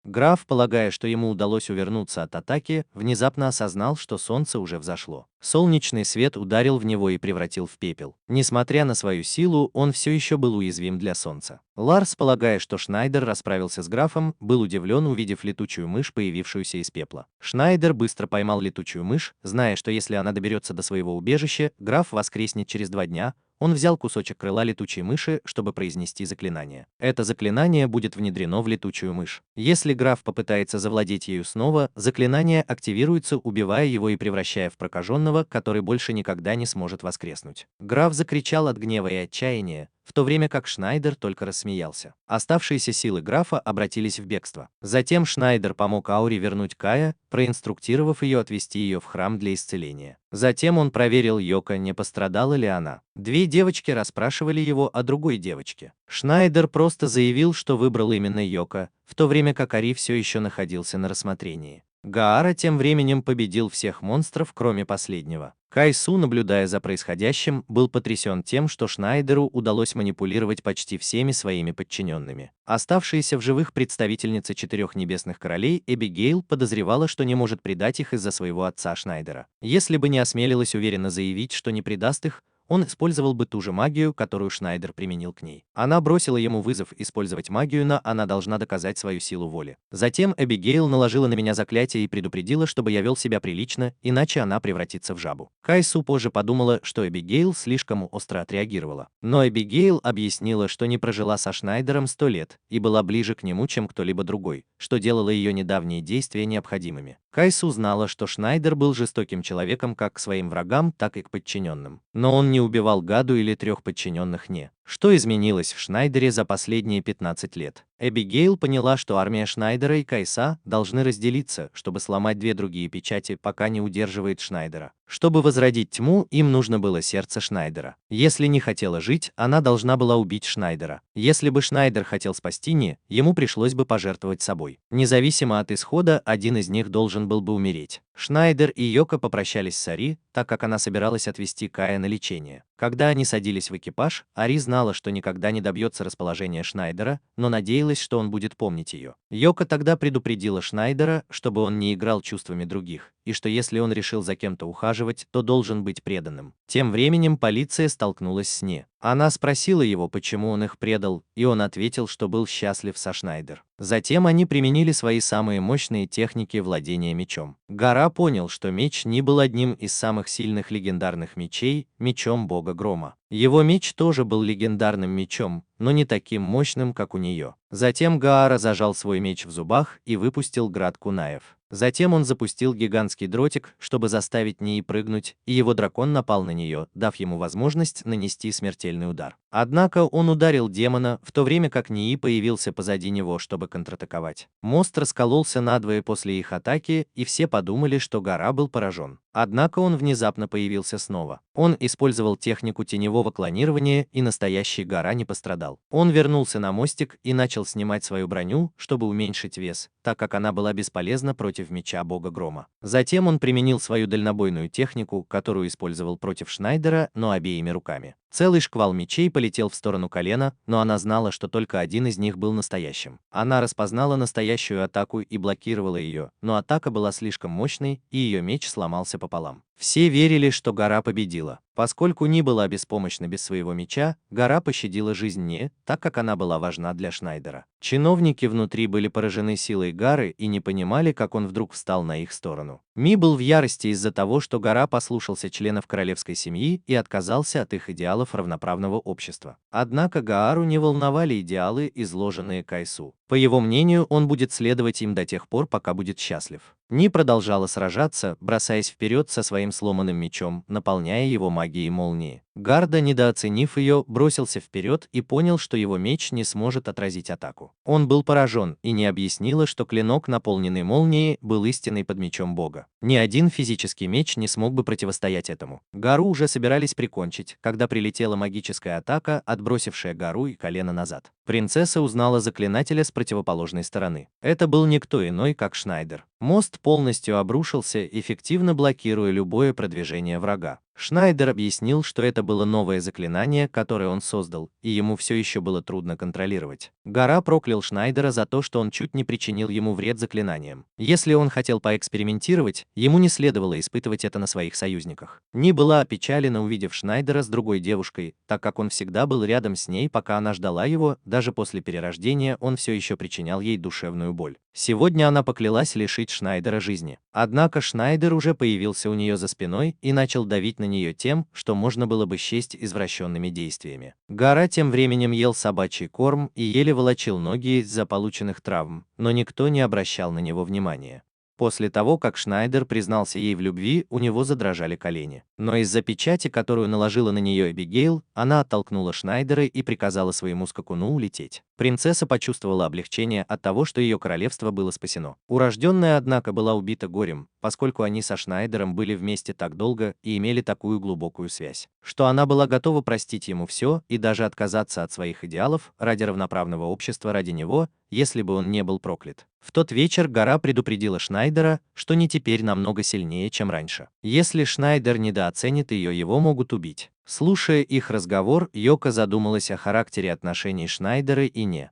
Граф, полагая, что ему удалось увернуться от атаки, внезапно осознал, что солнце уже взошло. Солнечный свет ударил в него и превратил в пепел. Несмотря на свою силу, он все еще был уязвим для солнца. Ларс, полагая, что Шнайдер расправился с графом, был удивлен, увидев летучую мышь, появившуюся из пепла. Шнайдер быстро поймал летучую мышь, зная, что если она доберется до своего убежища, граф воскреснет через 2 дня. Он взял кусочек крыла летучей мыши, чтобы произнести заклинание. Это заклинание будет внедрено в летучую мышь. Если граф попытается завладеть ею снова, заклинание активируется, убивая его и превращая в прокаженного, который больше никогда не сможет воскреснуть. Граф закричал от гнева и отчаяния, в то время как Шнайдер только рассмеялся. Оставшиеся силы графа обратились в бегство. Затем Шнайдер помог Ауре вернуть Кая, проинструктировав ее отвести ее в храм для исцеления. Затем он проверил Йоко, не пострадала ли она. Две девочки расспрашивали его о другой девочке. Шнайдер просто заявил, что выбрал именно Йоко, в то время как Ари все еще находился на рассмотрении. Гаара тем временем победил всех монстров, кроме последнего. Кайсу, наблюдая за происходящим, был потрясен тем, что Шнайдеру удалось манипулировать почти всеми своими подчиненными. Оставшаяся в живых представительница четырех небесных королей Эбигейл подозревала, что не может предать их из-за своего отца Шнайдера. Если бы не осмелилась уверенно заявить, что не предаст их, он использовал бы ту же магию, которую Шнайдер применил к ней. Она бросила ему вызов использовать магию, но она должна доказать свою силу воли. Затем Эбигейл наложила на меня заклятие и предупредила, чтобы я вел себя прилично, иначе она превратится в жабу. Кайсу позже подумала, что Эбигейл слишком остро отреагировала. Но Эбигейл объяснила, что не прожила со Шнайдером 100 лет и была ближе к нему, чем кто-либо другой, что делало ее недавние действия необходимыми. Кайсу знала, что Шнайдер был жестоким человеком как к своим врагам, так и к подчиненным. Но он не убивал Гаду или трех подчиненных не. Что изменилось в Шнайдере за последние 15 лет? Эбигейл поняла, что армия Шнайдера и Кайса должны разделиться, чтобы сломать две другие печати, пока не удерживает Шнайдера. Чтобы возродить тьму, им нужно было сердце Шнайдера. Если не хотела жить, она должна была убить Шнайдера. Если бы Шнайдер хотел спасти Не, ему пришлось бы пожертвовать собой. Независимо от исхода, один из них должен был бы умереть. Шнайдер и Йоко попрощались с Ари, так как она собиралась отвезти Кая на лечение. Когда они садились в экипаж, Ари знала, что никогда не добьется расположения Шнайдера, но надеялась, что он будет помнить ее. Йоко тогда предупредила Шнайдера, чтобы он не играл чувствами других, и что если он решил за кем-то ухаживать, то должен быть преданным. Тем временем полиция столкнулась с Не. Она спросила его, почему он их предал, и он ответил, что был счастлив со Шнайдер. Затем они применили свои самые мощные техники владения мечом. Гара понял, что меч Не был одним из самых сильных легендарных мечей, мечом бога грома. Его меч тоже был легендарным мечом, но не таким мощным, как у нее. Затем Гаара зажал свой меч в зубах и выпустил град кунаев. Затем он запустил гигантский дротик, чтобы заставить Нии прыгнуть, и его дракон напал на нее, дав ему возможность нанести смертельный удар. Однако он ударил демона, в то время как Нии появился позади него, чтобы контратаковать. Мост раскололся надвое после их атаки, и все подумали, что Гара был поражен. Однако он внезапно появился снова. Он использовал технику теневого клонирования, и настоящий Гара не пострадал. Он вернулся на мостик и начал снимать свою броню, чтобы уменьшить вес, так как она была бесполезна против меча бога грома. Затем он применил свою дальнобойную технику, которую использовал против Шнайдера, но обеими руками. Целый шквал мечей полетел в сторону колена, но она знала, что только один из них был настоящим. Она распознала настоящую атаку и блокировала ее, но атака была слишком мощной, и ее меч сломался пополам. Все верили, что Гара победила. Поскольку Не была беспомощна без своего меча, Гара пощадила жизнь Не, так как она была важна для Шнайдера. Чиновники внутри были поражены силой Гары и не понимали, как он вдруг встал на их сторону. Ми был в ярости из-за того, что Гара послушался членов королевской семьи и отказался от их идеалов равноправного общества. Однако Гаару не волновали идеалы, изложенные Кайсу. По его мнению, он будет следовать им до тех пор, пока будет счастлив. Ни продолжала сражаться, бросаясь вперед со своим сломанным мечом, наполняя его магией молнии. Гарда, недооценив ее, бросился вперед и понял, что его меч не сможет отразить атаку. Он был поражен и не объяснила, что клинок, наполненный молнией, был истинной под мечом бога. Ни один физический меч не смог бы противостоять этому. Гару уже собирались прикончить, когда прилетела магическая атака, отбросившая Гару и колено назад. Принцесса узнала заклинателя с противоположной стороны. Это был никто иной, как Шнайдер. Мост полностью обрушился, эффективно блокируя любое продвижение врага. Шнайдер объяснил, что это было новое заклинание, которое он создал, и ему все еще было трудно контролировать. Гара проклял Шнайдера за то, что он чуть не причинил ему вред заклинанием. Если он хотел поэкспериментировать, ему не следовало испытывать это на своих союзниках. Ни была опечалена, увидев Шнайдера с другой девушкой, так как он всегда был рядом с ней, пока она ждала его, даже после перерождения он все еще причинял ей душевную боль. Сегодня она поклялась лишить Шнайдера жизни. Однако Шнайдер уже появился у нее за спиной и начал давить на нее тем, что можно было бы счесть извращенными действиями. Гара тем временем ел собачий корм и еле волочил ноги из-за полученных травм, но никто не обращал на него внимания. После того, как Шнайдер признался ей в любви, у него задрожали колени. Но из-за печати, которую наложила на нее Эбигейл, она оттолкнула Шнайдера и приказала своему скакуну улететь. Принцесса почувствовала облегчение от того, что ее королевство было спасено. Урожденная, однако, была убита горем, поскольку они со Шнайдером были вместе так долго и имели такую глубокую связь, что она была готова простить ему все и даже отказаться от своих идеалов ради равноправного общества ради него, если бы он не был проклят. В тот вечер Гора предупредила Шнайдера, что не теперь намного сильнее, чем раньше. Если Шнайдер недооценит ее, его могут убить. Слушая их разговор, Йока задумалась о характере отношений Шнайдера и Не.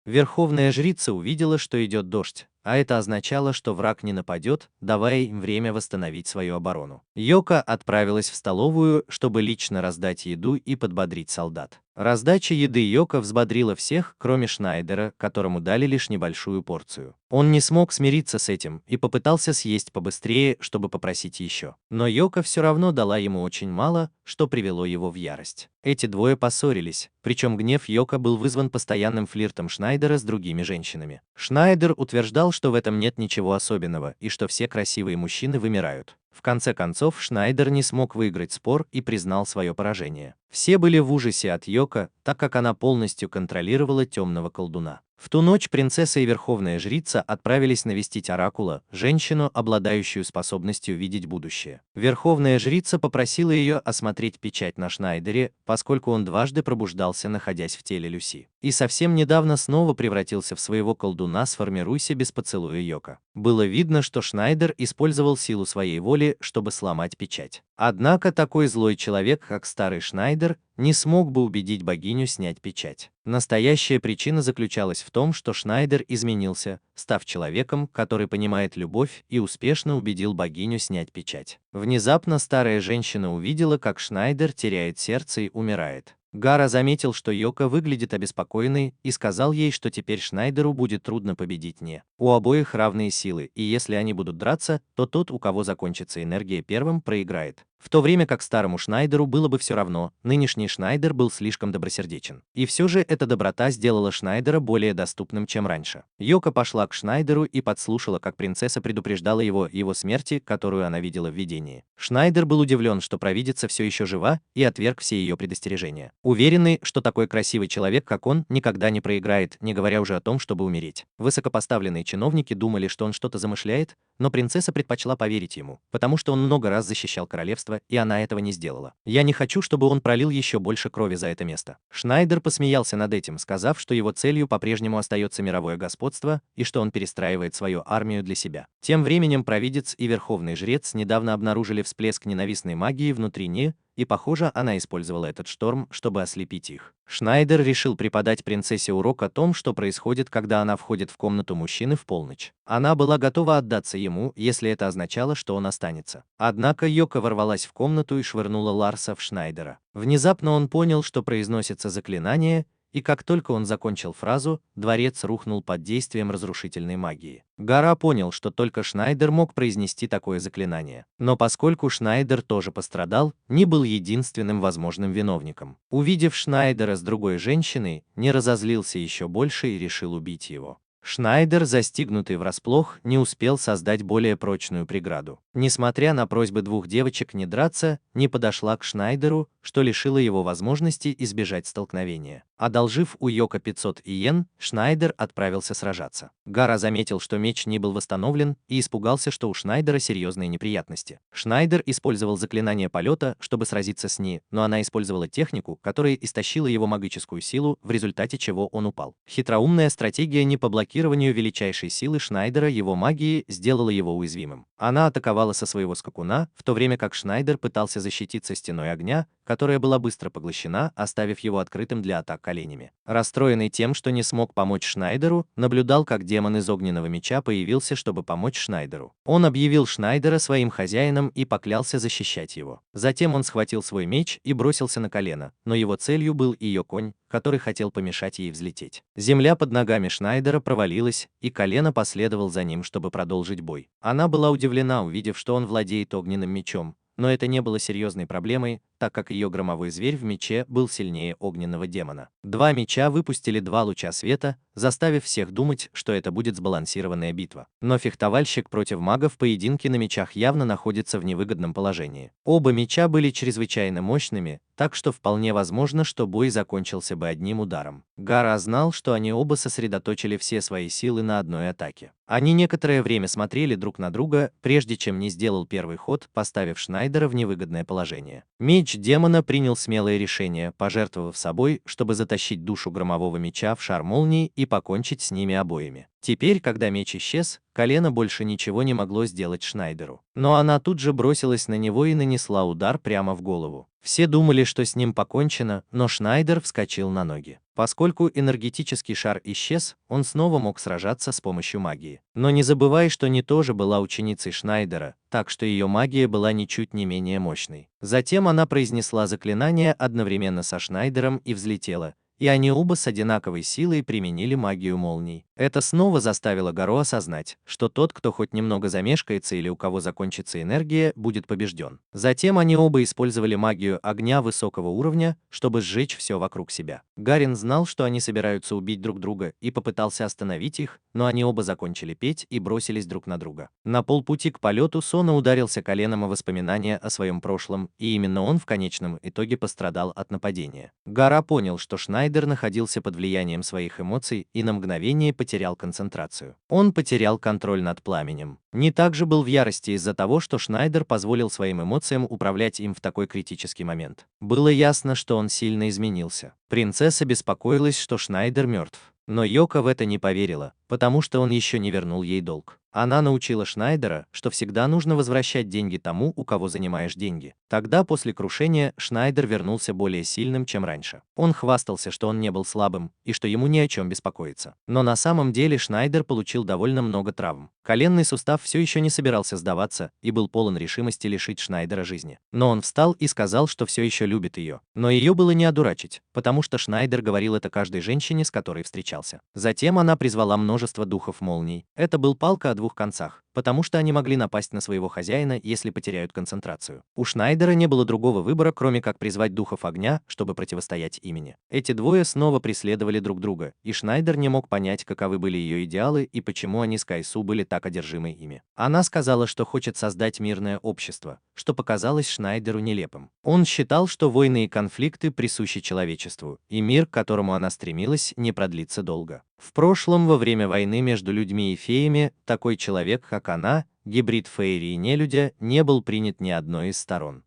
Верховная жрица увидела, что идет дождь, а это означало, что враг не нападет, давая им время восстановить свою оборону. Йока отправилась в столовую, чтобы лично раздать еду и подбодрить солдат. Раздача еды Йока взбодрила всех, кроме Шнайдера, которому дали лишь небольшую порцию. Он не смог смириться с этим и попытался съесть побыстрее, чтобы попросить еще. Но Йока все равно дала ему очень мало, что привело его в ярость. Эти двое поссорились, причем гнев Йока был вызван постоянным флиртом Шнайдера с другими женщинами. Шнайдер утверждал, что в этом нет ничего особенного и что все красивые мужчины вымирают. В конце концов, Шнайдер не смог выиграть спор и признал свое поражение. Все были в ужасе от Йока, так как она полностью контролировала темного колдуна. В ту ночь принцесса и верховная жрица отправились навестить Оракула, женщину, обладающую способностью видеть будущее. Верховная жрица попросила ее осмотреть печать на Шнайдере, поскольку он дважды пробуждался, находясь в теле Люси. И совсем недавно снова превратился в своего колдуна, сформируйся без поцелуя Йока. Было видно, что Шнайдер использовал силу своей воли, чтобы сломать печать. Однако такой злой человек, как старый Шнайдер, не смог бы убедить богиню снять печать. Настоящая причина заключалась в том, что Шнайдер изменился, став человеком, который понимает любовь, и успешно убедил богиню снять печать. Внезапно старая женщина увидела, как Шнайдер теряет сердце и умирает. Гара заметил, что Йока выглядит обеспокоенной, и сказал ей, что теперь Шнайдеру будет трудно победить Не. У обоих равные силы, и если они будут драться, то тот, у кого закончится энергия первым, проиграет. В то время как старому Шнайдеру было бы все равно, нынешний Шнайдер был слишком добросердечен. И все же эта доброта сделала Шнайдера более доступным, чем раньше. Йока пошла к Шнайдеру и подслушала, как принцесса предупреждала его смерти, которую она видела в видении. Шнайдер был удивлен, что провидица все еще жива, и отверг все ее предостережения. Уверенный, что такой красивый человек, как он, никогда не проиграет, не говоря уже о том, чтобы умереть. Высокопоставленные чиновники думали, что он что-то замышляет, но принцесса предпочла поверить ему, потому что он много раз защищал королевство, и она этого не сделала. «Я не хочу, чтобы он пролил еще больше крови за это место». Шнайдер посмеялся над этим, сказав, что его целью по-прежнему остается мировое господство и что он перестраивает свою армию для себя. Тем временем провидец и верховный жрец недавно обнаружили всплеск ненавистной магии внутри Не, и, похоже, она использовала этот шторм, чтобы ослепить их. Шнайдер решил преподать принцессе урок о том, что происходит, когда она входит в комнату мужчины в полночь. Она была готова отдаться ему, если это означало, что он останется. Однако Йока ворвалась в комнату и швырнула Ларса в Шнайдера. Внезапно он понял, что произносится заклинание, и как только он закончил фразу, дворец рухнул под действием разрушительной магии. Гара понял, что только Шнайдер мог произнести такое заклинание. Но поскольку Шнайдер тоже пострадал, Не был единственным возможным виновником. Увидев Шнайдера с другой женщиной, Не разозлился еще больше и решил убить его. Шнайдер, застигнутый врасплох, не успел создать более прочную преграду. Несмотря на просьбы двух девочек не драться, Не подошла к Шнайдеру, что лишило его возможности избежать столкновения. Одолжив у Йока 500 иен, Шнайдер отправился сражаться. Гара заметил, что меч не был восстановлен, и испугался, что у Шнайдера серьезные неприятности. Шнайдер использовал заклинание полета, чтобы сразиться с Не, но она использовала технику, которая истощила его магическую силу, в результате чего он упал. Хитроумная стратегия Не по блокированию величайшей силы Шнайдера его магии сделала его уязвимым. Она атаковала со своего скакуна, в то время как Шнайдер пытался защититься стеной огня, которая была быстро поглощена, оставив его открытым для атак коленями. Расстроенный тем, что не смог помочь Шнайдеру, наблюдал, как демон из огненного меча появился, чтобы помочь Шнайдеру. Он объявил Шнайдера своим хозяином и поклялся защищать его. Затем он схватил свой меч и бросился на колено, но его целью был ее конь, который хотел помешать ей взлететь. Земля под ногами Шнайдера провалилась, и колено последовал за ним, чтобы продолжить бой. Она была удивлена, увидев, что он владеет огненным мечом, но это не было серьезной проблемой, так как ее громовой зверь в мече был сильнее огненного демона. Два меча выпустили два луча света, заставив всех думать, что это будет сбалансированная битва. Но фехтовальщик против мага в поединке на мечах явно находится в невыгодном положении. Оба меча были чрезвычайно мощными, так что вполне возможно, что бой закончился бы одним ударом. Гара знал, что они оба сосредоточили все свои силы на одной атаке. Они некоторое время смотрели друг на друга, прежде чем не сделал первый ход, поставив Шнайдера в невыгодное положение. Меч демона принял смелое решение, пожертвовав собой, чтобы затащить душу громового меча в шар молнии и покончить с ними обоими. Теперь, когда меч исчез, колено больше ничего не могло сделать Шнайдеру. Но она тут же бросилась на него и нанесла удар прямо в голову. Все думали, что с ним покончено, но Шнайдер вскочил на ноги. Поскольку энергетический шар исчез, он снова мог сражаться с помощью магии. Но не забывай, что Ни тоже была ученицей Шнайдера, так что ее магия была ничуть не менее мощной. Затем она произнесла заклинание одновременно со Шнайдером и взлетела, и они оба с одинаковой силой применили магию молний. Это снова заставило Гаро осознать, что тот, кто хоть немного замешкается или у кого закончится энергия, будет побежден. Затем они оба использовали магию огня высокого уровня, чтобы сжечь все вокруг себя. Гарин знал, что они собираются убить друг друга, и попытался остановить их, но они оба закончили петь и бросились друг на друга. На полпути к полету Сона ударился коленом о воспоминания о своем прошлом, и именно он в конечном итоге пострадал от нападения. Гара понял, что Шнайдер находился под влиянием своих эмоций и на мгновение потерял концентрацию. Он потерял контроль над пламенем. Ни также был в ярости из-за того, что Шнайдер позволил своим эмоциям управлять им в такой критический момент. Было ясно, что он сильно изменился. Принцесса беспокоилась, что Шнайдер мертв. Но Йока в это не поверила, потому что он еще не вернул ей долг. Она научила Шнайдера, что всегда нужно возвращать деньги тому, у кого занимаешь деньги. Тогда, после крушения, Шнайдер вернулся более сильным, чем раньше. Он хвастался, что он не был слабым и что ему ни о чем беспокоиться. Но на самом деле Шнайдер получил довольно много травм. Коленный сустав все еще не собирался сдаваться и был полон решимости лишить Шнайдера жизни. Но он встал и сказал, что все еще любит ее. Но ее было не одурачить, потому что Шнайдер говорил это каждой женщине, с которой встречался. Затем она призвала множество духов молний. Это был палка о двух концах, потому что они могли напасть на своего хозяина, если потеряют концентрацию. У Шнайдера не было другого выбора, кроме как призвать духов огня, чтобы противостоять имени. Эти двое снова преследовали друг друга, и Шнайдер не мог понять, каковы были ее идеалы и почему они с Кайсу были так одержимы ими. Она сказала, что хочет создать мирное общество, что показалось Шнайдеру нелепым. Он считал, что войны и конфликты присущи человечеству, и мир, к которому она стремилась, не продлится долго. В прошлом, во время войны между людьми и феями, такой человек, как она, гибрид фейри и нелюдя, не был принят ни одной из сторон.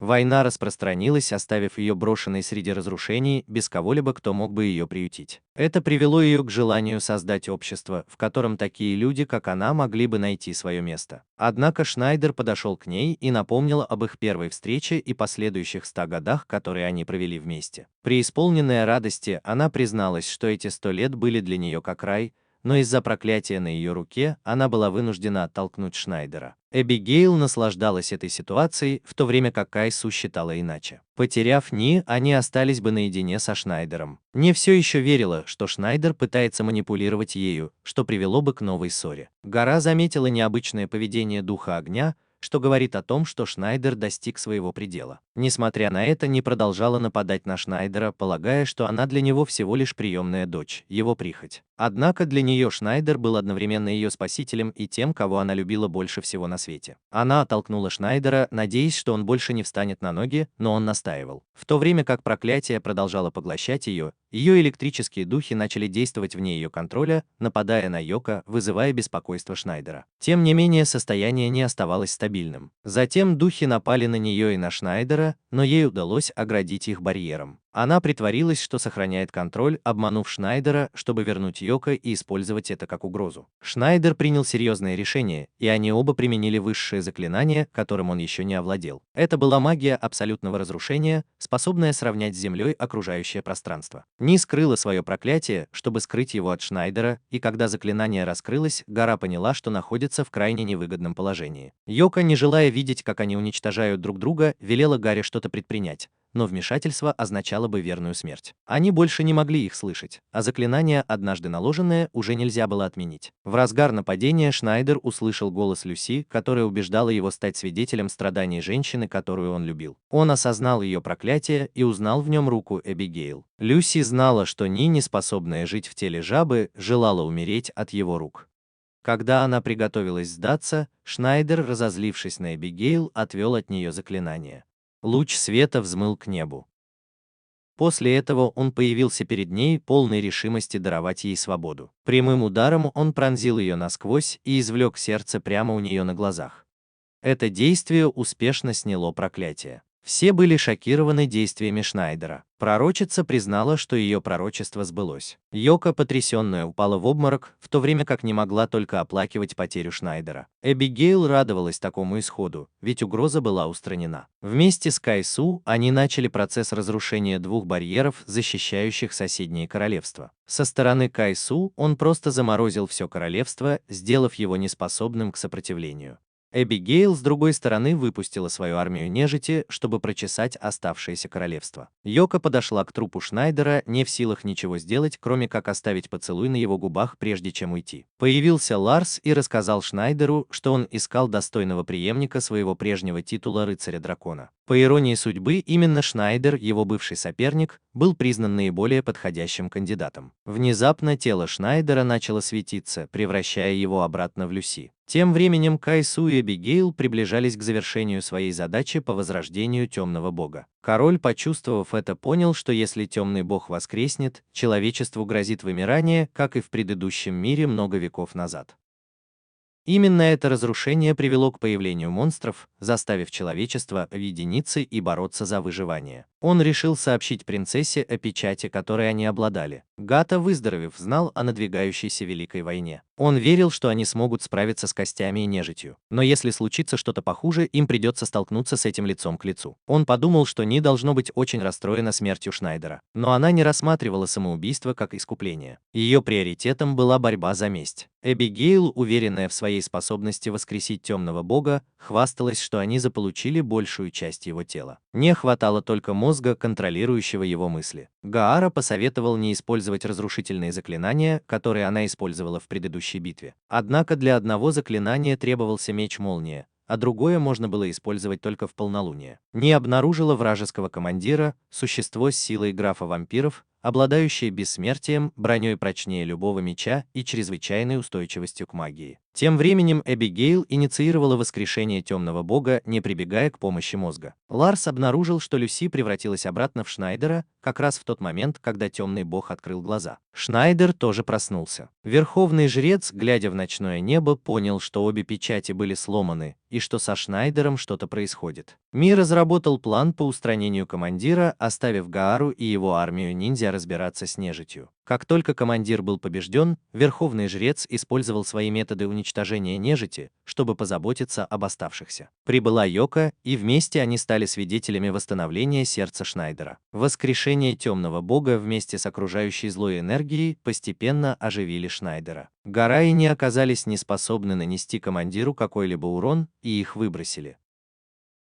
Война распространилась, оставив ее брошенной среди разрушений, без кого-либо, кто мог бы ее приютить. Это привело ее к желанию создать общество, в котором такие люди, как она, могли бы найти свое место. Однако Шнайдер подошел к ней и напомнил об их первой встрече и последующих 100 годах, которые они провели вместе. Преисполненная радости, она призналась, что эти 100 лет были для нее как рай, но из-за проклятия на ее руке она была вынуждена оттолкнуть Шнайдера. Эбигейл наслаждалась этой ситуацией, в то время как Кайсу считала иначе. Потеряв Ни, они остались бы наедине со Шнайдером. Ни все еще верила, что Шнайдер пытается манипулировать ею, что привело бы к новой ссоре. Гара заметила необычное поведение духа огня, что говорит о том, что Шнайдер достиг своего предела. Несмотря на это, не продолжала нападать на Шнайдера, полагая, что она для него всего лишь приемная дочь, его прихоть. Однако для нее Шнайдер был одновременно ее спасителем и тем, кого она любила больше всего на свете. Она оттолкнула Шнайдера, надеясь, что он больше не встанет на ноги, но он настаивал. В то время как проклятие продолжало поглощать ее электрические духи начали действовать вне ее контроля, нападая на Йока, вызывая беспокойство Шнайдера. Тем не менее, состояние не оставалось стабильным. Затем духи напали на нее и на Шнайдера, но ей удалось оградить их барьером. Она притворилась, что сохраняет контроль, обманув Шнайдера, чтобы вернуть Йока и использовать это как угрозу. Шнайдер принял серьезное решение, и они оба применили высшее заклинание, которым он еще не овладел. Это была магия абсолютного разрушения, способная сравнять с землей окружающее пространство. Ни скрыла свое проклятие, чтобы скрыть его от Шнайдера, и когда заклинание раскрылось, Гара поняла, что находится в крайне невыгодном положении. Йока, не желая видеть, как они уничтожают друг друга, велела Гаре что-то предпринять. но вмешательство означало бы верную смерть. Они больше не могли их слышать, а заклинание, однажды наложенное, уже нельзя было отменить. В разгар нападения Шнайдер услышал голос Люси, которая убеждала его стать свидетелем страданий женщины, которую он любил. Он осознал ее проклятие и узнал в нем руку Эбигейл. Люси знала, что Нини, способная жить в теле жабы, желала умереть от его рук. Когда она приготовилась сдаться, Шнайдер, разозлившись на Эбигейл, отвел от нее заклинание. Луч света взмыл к небу. После этого он появился перед ней, полной решимости даровать ей свободу. Прямым ударом он пронзил ее насквозь и извлек сердце прямо у нее на глазах. Это действие успешно сняло проклятие. Все были шокированы действиями Шнайдера. Пророчица признала, что ее пророчество сбылось. Йока, потрясенная, упала в обморок, в то время как не могла только оплакивать потерю Шнайдера. Эбигейл радовалась такому исходу, ведь угроза была устранена. Вместе с Кайсу они начали процесс разрушения двух барьеров, защищающих соседние королевства. Со стороны Кайсу он просто заморозил все королевство, сделав его неспособным к сопротивлению. Эбигейл, с другой стороны, выпустила свою армию нежити, чтобы прочесать оставшееся королевство. Йока подошла к трупу Шнайдера, не в силах ничего сделать, кроме как оставить поцелуй на его губах, прежде чем уйти. Появился Ларс и рассказал Шнайдеру, что он искал достойного преемника своего прежнего титула рыцаря-дракона. По иронии судьбы, именно Шнайдер, его бывший соперник, был признан наиболее подходящим кандидатом. Внезапно тело Шнайдера начало светиться, превращая его обратно в Люси. Тем временем Кайсу и Эбигейл приближались к завершению своей задачи по возрождению темного бога. Король, почувствовав это, понял, что если темный бог воскреснет, человечеству грозит вымирание, как и в предыдущем мире много веков назад. Именно это разрушение привело к появлению монстров, заставив человечество объединиться и бороться за выживание. Он решил сообщить принцессе о печати, которой они обладали. Гата, выздоровев, знал о надвигающейся Великой войне. Он верил, что они смогут справиться с костями и нежитью. Но если случится что-то похуже, им придется столкнуться с этим лицом к лицу. Он подумал, что Ни должно быть очень расстроена смертью Шнайдера. Но она не рассматривала самоубийство как искупление. Ее приоритетом была борьба за месть. Эбигейл, уверенная в своей способности воскресить темного бога, хвасталась, что они заполучили большую часть его тела. Не хватало только мозга, контролирующего его мысли. Гаара посоветовал не использовать разрушительные заклинания, которые она использовала в предыдущей битве. Однако для одного заклинания требовался меч-молния, а другое можно было использовать только в полнолуние. Не обнаружила вражеского командира, существо с силой графа вампиров, обладающее бессмертием, броней прочнее любого меча и чрезвычайной устойчивостью к магии. Тем временем Эбигейл инициировала воскрешение темного бога, не прибегая к помощи мозга. Ларс обнаружил, что Люси превратилась обратно в Шнайдера, как раз в тот момент, когда темный бог открыл глаза. Шнайдер тоже проснулся. Верховный жрец, глядя в ночное небо, понял, что обе печати были сломаны, и что со Шнайдером что-то происходит. Ми разработал план по устранению командира, оставив Гаару и его армию ниндзя разбираться с нежитью. Как только командир был побежден, верховный жрец использовал свои методы уничтожения нежити, чтобы позаботиться об оставшихся. Прибыла Йока, и вместе они стали свидетелями восстановления сердца Шнайдера. Воскрешение темного бога вместе с окружающей злой энергией постепенно оживили Шнайдера. Гараи не оказались неспособны нанести командиру какой-либо урон, и их выбросили.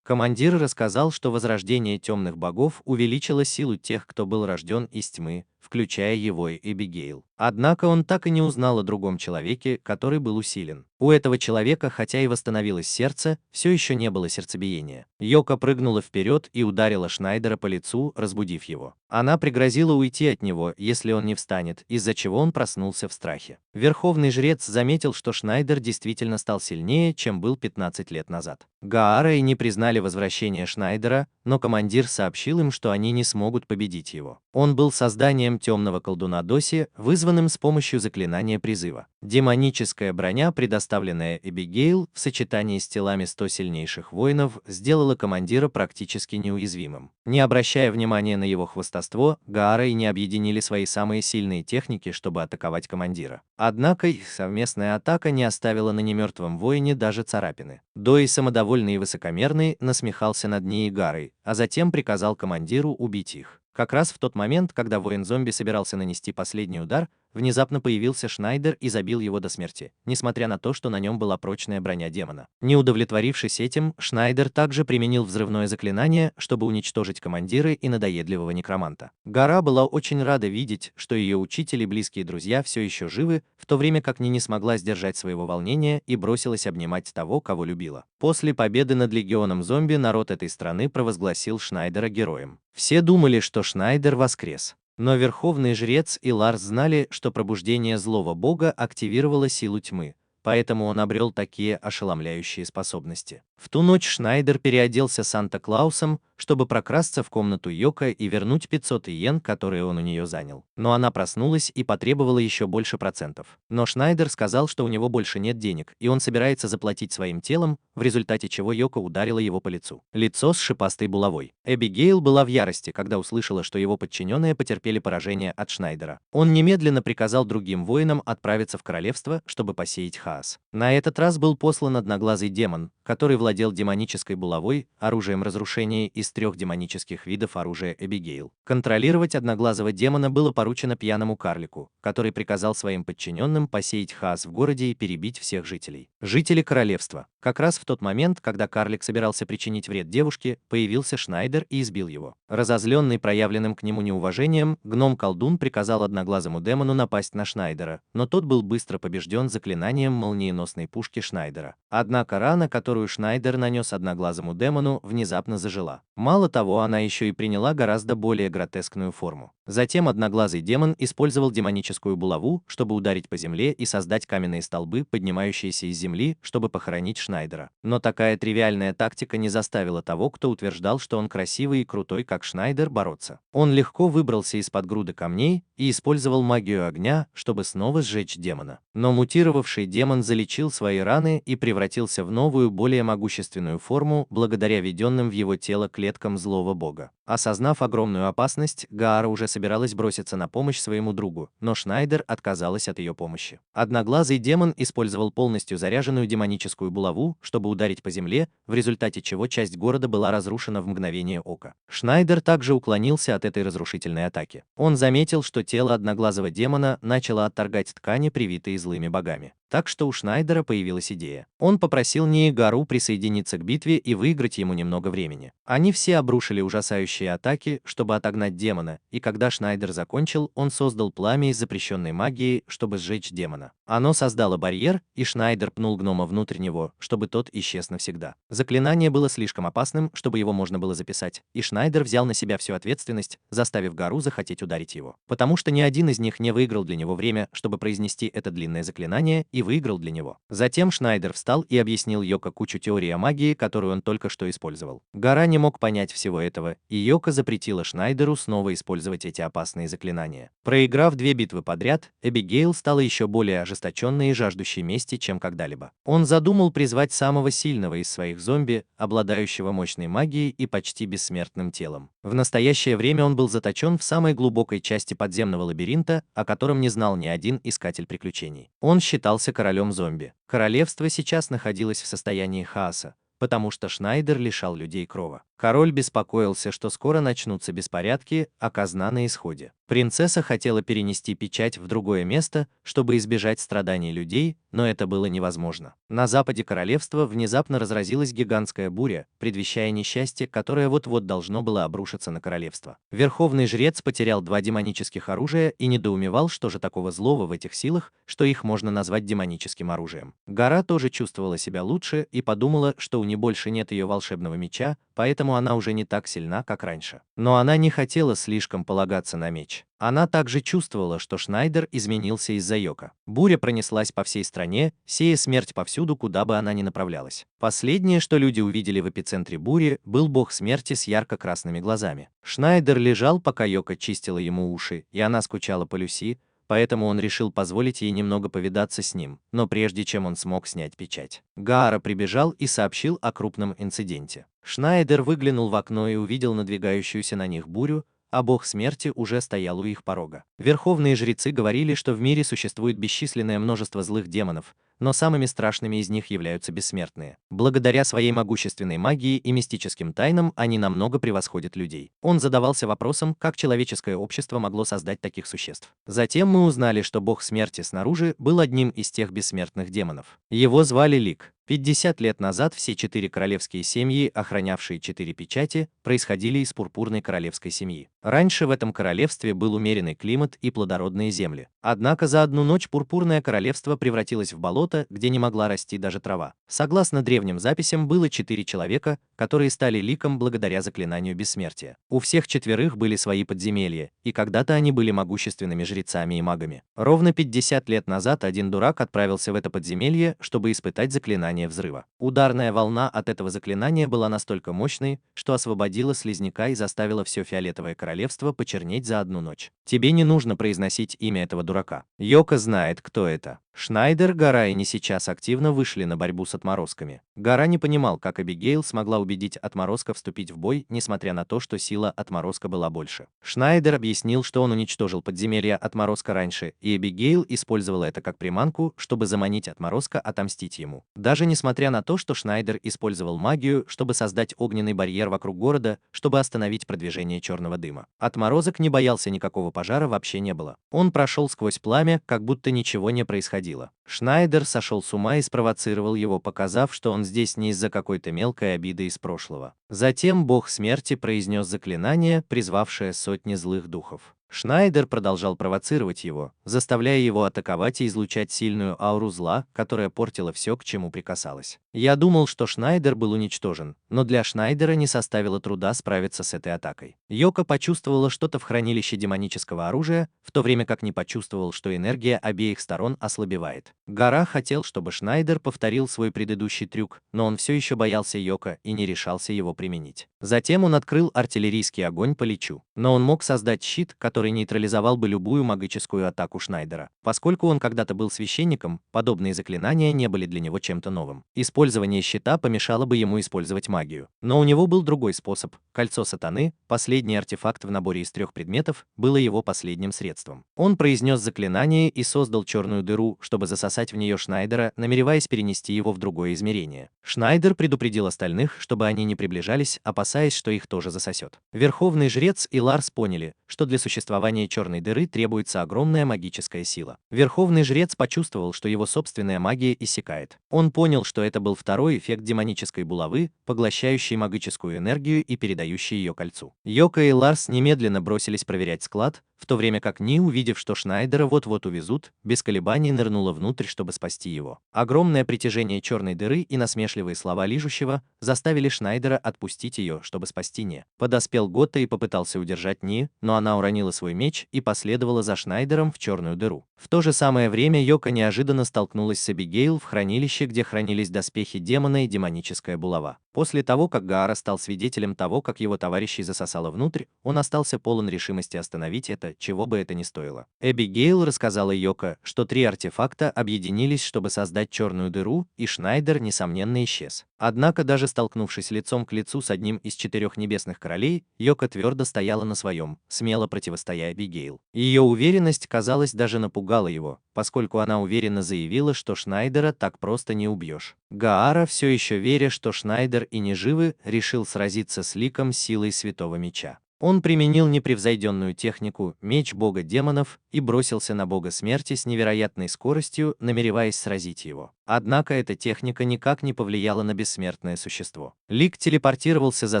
Командир рассказал, что возрождение темных богов увеличило силу тех, кто был рожден из тьмы, включая его и Эбигейл. Однако он так и не узнал о другом человеке, который был усилен. У этого человека, хотя и восстановилось сердце, все еще не было сердцебиения. Йока прыгнула вперед и ударила Шнайдера по лицу, разбудив его. Она пригрозила уйти от него, если он не встанет, из-за чего он проснулся в страхе. Верховный жрец заметил, что Шнайдер действительно стал сильнее, чем был 15 лет назад. Гаарой не признали возвращение Шнайдера, но командир сообщил им, что они не смогут победить его. Он был созданием темного колдуна Доси, вызванным с помощью заклинания призыва. Демоническая броня, предоставленная Эбигейл, в сочетании с телами 100 сильнейших воинов, сделала командира практически неуязвимым. Не обращая внимания на его хвастовство, Гаарой не объединили свои самые сильные техники, чтобы атаковать командира. Однако их совместная атака не оставила на немертвом воине даже царапины. Дой, самодовольный и высокомерный, насмехался над ней и Гаарой, а затем приказал командиру убить их. Как раз в тот момент, когда воин-зомби собирался нанести последний удар, внезапно появился Шнайдер и забил его до смерти, несмотря на то, что на нем была прочная броня демона. Не удовлетворившись этим, Шнайдер также применил взрывное заклинание, чтобы уничтожить командира и надоедливого некроманта. Гара была очень рада видеть, что ее учитель и близкие друзья все еще живы, в то время как не смогла сдержать своего волнения и бросилась обнимать того, кого любила. После победы над легионом зомби народ этой страны провозгласил Шнайдера героем. Все думали, что Шнайдер воскрес. Но Верховный Жрец и Ларс знали, что пробуждение злого бога активировало силу тьмы, поэтому он обрел такие ошеломляющие способности. В ту ночь Шнайдер переоделся Санта-Клаусом, чтобы прокрасться в комнату Йоко и вернуть 500 иен, которые он у нее занял. Но она проснулась и потребовала еще больше процентов. Но Шнайдер сказал, что у него больше нет денег, и он собирается заплатить своим телом, в результате чего Йоко ударила его по лицу. Лицо с шипастой булавой. Эбигейл была в ярости, когда услышала, что его подчиненные потерпели поражение от Шнайдера. Он немедленно приказал другим воинам отправиться в королевство, чтобы посеять хаос. На этот раз был послан одноглазый демон, который владел демонической булавой, оружием разрушения из 3 демонических видов оружия Эбигейл. Контролировать одноглазого демона было поручено пьяному карлику, который приказал своим подчиненным посеять хаос в городе и перебить всех жителей. Жители королевства. Как раз в тот момент, когда карлик собирался причинить вред девушке, появился Шнайдер и избил его. Разозленный проявленным к нему неуважением, гном-колдун приказал одноглазому демону напасть на Шнайдера, но тот был быстро побежден заклинанием молниеносной пушки Шнайдера. Однако рана, которую Шнайдер нанес одноглазому демону, внезапно зажила. Мало того, она еще и приняла гораздо более гротескную форму. Затем одноглазый демон использовал демоническую булаву, чтобы ударить по земле и создать каменные столбы, поднимающиеся из земли, чтобы похоронить Шнайдера. Но такая тривиальная тактика не заставила того, кто утверждал, что он красивый и крутой, как Шнайдер, бороться. Он легко выбрался из-под груды камней и использовал магию огня, чтобы снова сжечь демона. Но мутировавший демон залечил свои раны и превратился в новую, более могущественную форму благодаря введенным в его тело клеткам злого бога. Осознав огромную опасность, Гаара уже собиралась броситься на помощь своему другу, но Шнайдер отказалась от ее помощи. Одноглазый демон использовал полностью заряженную демоническую булаву, чтобы ударить по земле, в результате чего часть города была разрушена в мгновение ока. Шнайдер также уклонился от этой разрушительной атаки. Он заметил, что тело одноглазого демона начало отторгать ткани, привитые злыми богами. Так что у Шнайдера появилась идея. Он попросил Ниигару присоединиться к битве и выиграть ему немного времени. Они все обрушили ужасающие атаки, чтобы отогнать демона, и когда Шнайдер закончил, он создал пламя из запрещенной магии, чтобы сжечь демона. Оно создало барьер, и Шнайдер пнул гнома внутрь него, чтобы тот исчез навсегда. Заклинание было слишком опасным, чтобы его можно было записать, и Шнайдер взял на себя всю ответственность, заставив Гару захотеть ударить его. Потому что ни один из них не выиграл для него время, чтобы произнести это длинное заклинание, и выиграл для него. Затем Шнайдер встал и объяснил Йоко кучу теорий о магии, которую он только что использовал. Гара не мог понять всего этого, и Йоко запретила Шнайдеру снова использовать эти опасные заклинания. Проиграв 2 битвы подряд, Эбигейл стала еще более ожесточенной и жаждущей мести, чем когда-либо. Он задумал призвать самого сильного из своих зомби, обладающего мощной магией и почти бессмертным телом. В настоящее время он был заточен в самой глубокой части подземного лабиринта, о котором не знал ни один искатель приключений. Он считался королем зомби. Королевство сейчас находилось в состоянии хаоса, потому что Шнайдер лишал людей крова. Король беспокоился, что скоро начнутся беспорядки, а казна на исходе. Принцесса хотела перенести печать в другое место, чтобы избежать страданий людей, но это было невозможно. На западе королевства внезапно разразилась гигантская буря, предвещая несчастье, которое вот-вот должно было обрушиться на королевство. Верховный жрец потерял 2 демонических оружия и недоумевал, что же такого злого в этих силах, что их можно назвать демоническим оружием. Гара тоже чувствовала себя лучше и подумала, что у нее больше нет ее волшебного меча, поэтому она уже не так сильна, как раньше. Но она не хотела слишком полагаться на меч. Она также чувствовала, что Шнайдер изменился из-за Йоко. Буря пронеслась по всей стране, сея смерть повсюду, куда бы она ни направлялась. Последнее, что люди увидели в эпицентре бури, был бог смерти с ярко-красными глазами. Шнайдер лежал, пока Йоко чистила ему уши, и она скучала по Люси, поэтому он решил позволить ей немного повидаться с ним, но прежде чем он смог снять печать, Гаара прибежал и сообщил о крупном инциденте. Шнайдер выглянул в окно и увидел надвигающуюся на них бурю, а бог смерти уже стоял у их порога. Верховные жрецы говорили, что в мире существует бесчисленное множество злых демонов, но самыми страшными из них являются бессмертные. Благодаря своей могущественной магии и мистическим тайнам они намного превосходят людей. Он задавался вопросом, как человеческое общество могло создать таких существ. Затем мы узнали, что бог смерти снаружи был одним из тех бессмертных демонов. Его звали Лик. 50 лет назад все 4 королевские семьи, охранявшие 4 печати, происходили из пурпурной королевской семьи. Раньше в этом королевстве был умеренный климат и плодородные земли. Однако за одну ночь пурпурное королевство превратилось в болото, где не могла расти даже трава. Согласно древним записям, было 4 человека, которые стали ликом благодаря заклинанию бессмертия. У всех 4 были свои подземелья, и когда-то они были могущественными жрецами и магами. Ровно 50 лет назад один дурак отправился в это подземелье, чтобы испытать заклинание взрыва. Ударная волна от этого заклинания была настолько мощной, что освободила слизняка и заставила все фиолетовое королевство почернеть за одну ночь. Тебе не нужно произносить имя этого дурака. Йоко знает, кто это. Шнайдер, Гара и не сейчас активно вышли на борьбу с отморозками. Гара не понимал, как Эбигейл смогла убедить отморозка вступить в бой, несмотря на то, что сила отморозка была больше. Шнайдер объяснил, что он уничтожил подземелье отморозка раньше, и Эбигейл использовала это как приманку, чтобы заманить отморозка отомстить ему. Даже несмотря на то, что Шнайдер использовал магию, чтобы создать огненный барьер вокруг города, чтобы остановить продвижение черного дыма. Отморозок не боялся, никакого пожара вообще не было. Он прошел сквозь пламя, как будто ничего не происходило. Шнайдер сошел с ума и спровоцировал его, показав, что он здесь не из-за какой-то мелкой обиды из прошлого. Затем бог смерти произнес заклинание, призвавшее сотни злых духов. Шнайдер продолжал провоцировать его, заставляя его атаковать и излучать сильную ауру зла, которая портила все, к чему прикасалась. Я думал, что Шнайдер был уничтожен, но для Шнайдера не составило труда справиться с этой атакой. Йоко почувствовала что-то в хранилище демонического оружия, в то время как не почувствовал, что энергия обеих сторон ослабевает. Гара хотел, чтобы Шнайдер повторил свой предыдущий трюк, но он все еще боялся Йоко и не решался его применить. Затем он открыл артиллерийский огонь по Личу, но он мог создать щит, который нейтрализовал бы любую магическую атаку Шнайдера. Поскольку он когда-то был священником, подобные заклинания не были для него чем-то новым. Использование щита помешало бы ему использовать магию. Но у него был другой способ. Кольцо сатаны, последний артефакт в наборе из 3 предметов, было его последним средством. Он произнес заклинание и создал черную дыру, чтобы засосать в нее Шнайдера, намереваясь перенести его в другое измерение. Шнайдер предупредил остальных, чтобы они не приближались, опасаясь, что их тоже засосет. Верховный жрец и Ларс поняли, что для существования черной дыры требуется огромная магическая сила. Верховный жрец почувствовал, что его собственная магия иссякает. Он понял, что это был второй эффект демонической булавы, поглощающий магическую энергию и передающий ее кольцу. Йоко и Ларс немедленно бросились проверять склад, в то время как Ни, увидев, что Шнайдера вот-вот увезут, без колебаний нырнула внутрь, чтобы спасти его. Огромное притяжение черной дыры и насмешливые слова лижущего заставили Шнайдера отпустить ее, чтобы спасти Ни. Подоспел Готта и попытался удержать Ни, но она уронила свой меч и последовала за Шнайдером в черную дыру. В то же самое время Йоко неожиданно столкнулась с Эбигейл в хранилище, где хранились доспехи демона и демоническая булава. После того, как Гаара стал свидетелем того, как его товарищей засосало внутрь, он остался полон решимости остановить это, чего бы это ни стоило. Эбигейл рассказала Йоко, что 3 артефакта объединились, чтобы создать черную дыру, и Шнайдер, несомненно, исчез. Однако, даже столкнувшись лицом к лицу с одним из 4 небесных королей, Йоко твердо стояла на своем, смело противостоя Эбигейл. Ее уверенность, казалось, даже напугала его, поскольку она уверенно заявила, что Шнайдера так просто не убьешь. Гаара, все еще веря, что Шнайдер и не живы, решил сразиться с Ликом силой Святого Меча. Он применил непревзойденную технику «Меч бога демонов» и бросился на бога смерти с невероятной скоростью, намереваясь сразить его. Однако эта техника никак не повлияла на бессмертное существо. Лик телепортировался за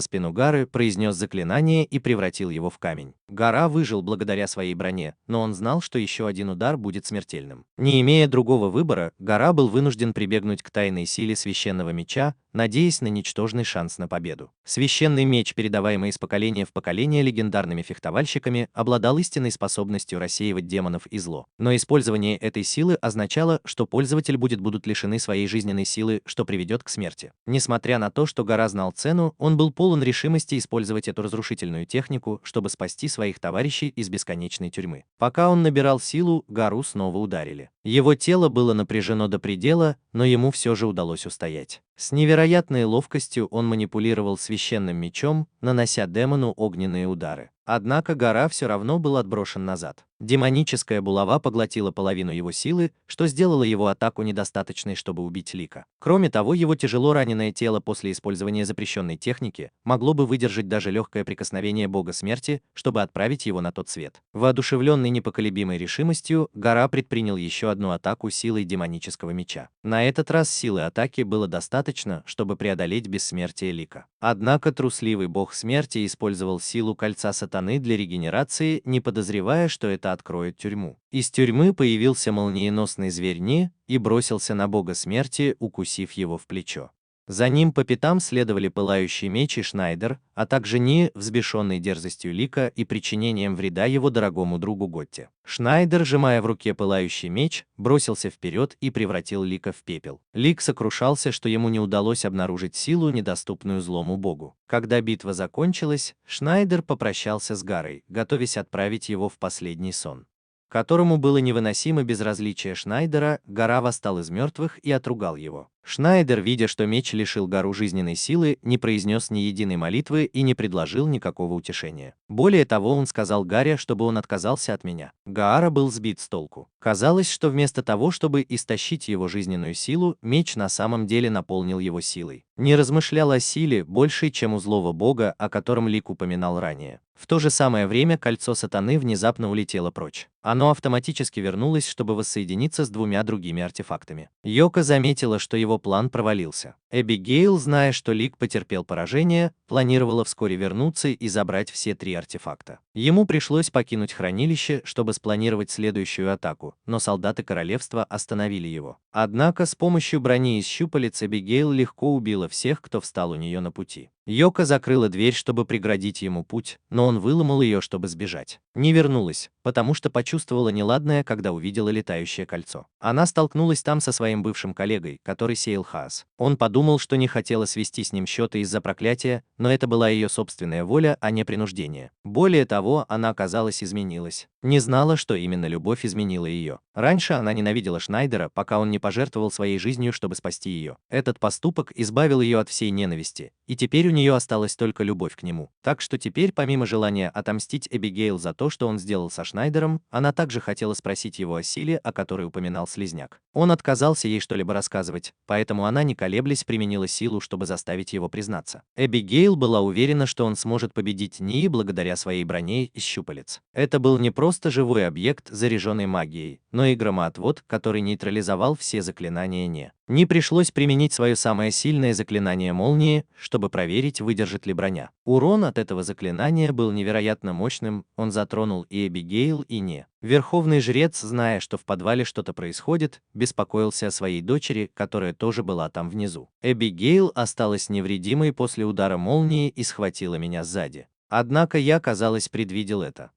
спину Гары, произнес заклинание и превратил его в камень. Гара выжил благодаря своей броне, но он знал, что еще один удар будет смертельным. Не имея другого выбора, Гара был вынужден прибегнуть к тайной силе священного меча, надеясь на ничтожный шанс на победу. Священный меч, передаваемый из поколения в поколение легендарными фехтовальщиками, обладал истинной способностью рассеивать демонов и зло. Но использование этой силы означало, что пользователь будут лишены своей жизненной силы, что приведет к смерти. Несмотря на то, что Гара знал цену, он был полон решимости использовать эту разрушительную технику, чтобы спасти своих товарищей из бесконечной тюрьмы. Пока он набирал силу, Гару снова ударили. Его тело было напряжено до предела, но ему все же удалось устоять. С невероятной ловкостью он манипулировал священным мечом, нанося демону огненные удары. Однако гора все равно был отброшен назад. Демоническая булава поглотила половину его силы, что сделало его атаку недостаточной, чтобы убить Лика. Кроме того, его тяжело раненое тело после использования запрещенной техники могло бы выдержать даже легкое прикосновение бога смерти, чтобы отправить его на тот свет. Воодушевленный непоколебимой решимостью, гора предпринял еще одну атаку силой демонического меча. На этот раз силы атаки было достаточно, чтобы преодолеть бессмертие Лика. Однако трусливый бог смерти использовал силу кольца сатаны для регенерации, не подозревая, что это откроет тюрьму. Из тюрьмы появился молниеносный зверь Ни и бросился на бога смерти, укусив его в плечо. За ним по пятам следовали пылающий меч и Шнайдер, а также Ни, взбешенный дерзостью Лика и причинением вреда его дорогому другу Готте. Шнайдер, сжимая в руке пылающий меч, бросился вперед и превратил Лика в пепел. Лик сокрушался, что ему не удалось обнаружить силу, недоступную злому богу. Когда битва закончилась, Шнайдер попрощался с Гарой, готовясь отправить его в последний сон, которому было невыносимо безразличие Шнайдера. Гора восстал из мертвых и отругал его. Шнайдер, видя, что меч лишил гору жизненной силы, не произнес ни единой молитвы и не предложил никакого утешения. Более того, он сказал Гаре, чтобы он отказался от меня. Гаара был сбит с толку. Казалось, что вместо того, чтобы истощить его жизненную силу, меч на самом деле наполнил его силой. Не размышлял о силе, большей, чем у злого бога, о котором Лик упоминал ранее. В то же самое время кольцо сатаны внезапно улетело прочь. Оно автоматически вернулось, чтобы воссоединиться с двумя другими артефактами. Йока заметила, что его план провалился. Эбигейл, зная, что Лик потерпел поражение, планировала вскоре вернуться и забрать все три артефакта. Ему пришлось покинуть хранилище, чтобы спланировать следующую атаку, но солдаты королевства остановили его. Однако с помощью брони из щупалец Эбигейл легко убила всех, кто встал у нее на пути. Йока закрыла дверь, чтобы преградить ему путь, но он выломал ее, чтобы сбежать. Не вернулась, потому что почувствовала неладное, когда увидела летающее кольцо. Она столкнулась там со своим бывшим коллегой, который сеял хаос. Он подумал, что не хотела свести с ним счеты из-за проклятия, но это была ее собственная воля, а не принуждение. Более того, она, казалось, изменилась. Не знала, что именно любовь изменила ее. Раньше она ненавидела Шнайдера, пока он не пожертвовал своей жизнью, чтобы спасти ее. Этот поступок избавил ее от всей ненависти, и теперь у нее осталась только любовь к нему. Так что теперь, помимо желания отомстить Эбигейл за то, что он сделал со Шнайдером, она также хотела спросить его о силе, о которой упоминал Слизняк. Он отказался ей что-либо рассказывать, поэтому она, не колеблясь, применила силу, чтобы заставить его признаться. Эбигейл была уверена, что он сможет победить Нии благодаря своей броне из щупалец. Это был не просто живой объект, заряженный магией, но и громоотвод, который нейтрализовал все заклинания Ни. Ни пришлось применить свое самое сильное заклинание молнии, чтобы проверить, выдержит ли броня. Урон от этого заклинания был невероятно мощным, он затронул и Эбигейл, и Ни. Верховный жрец, зная, что в подвале что-то происходит, беспокоился о своей дочери, которая тоже была там внизу. Эбигейл осталась невредимой после удара молнии и схватила меня сзади. Однако я, казалось, предвидел это.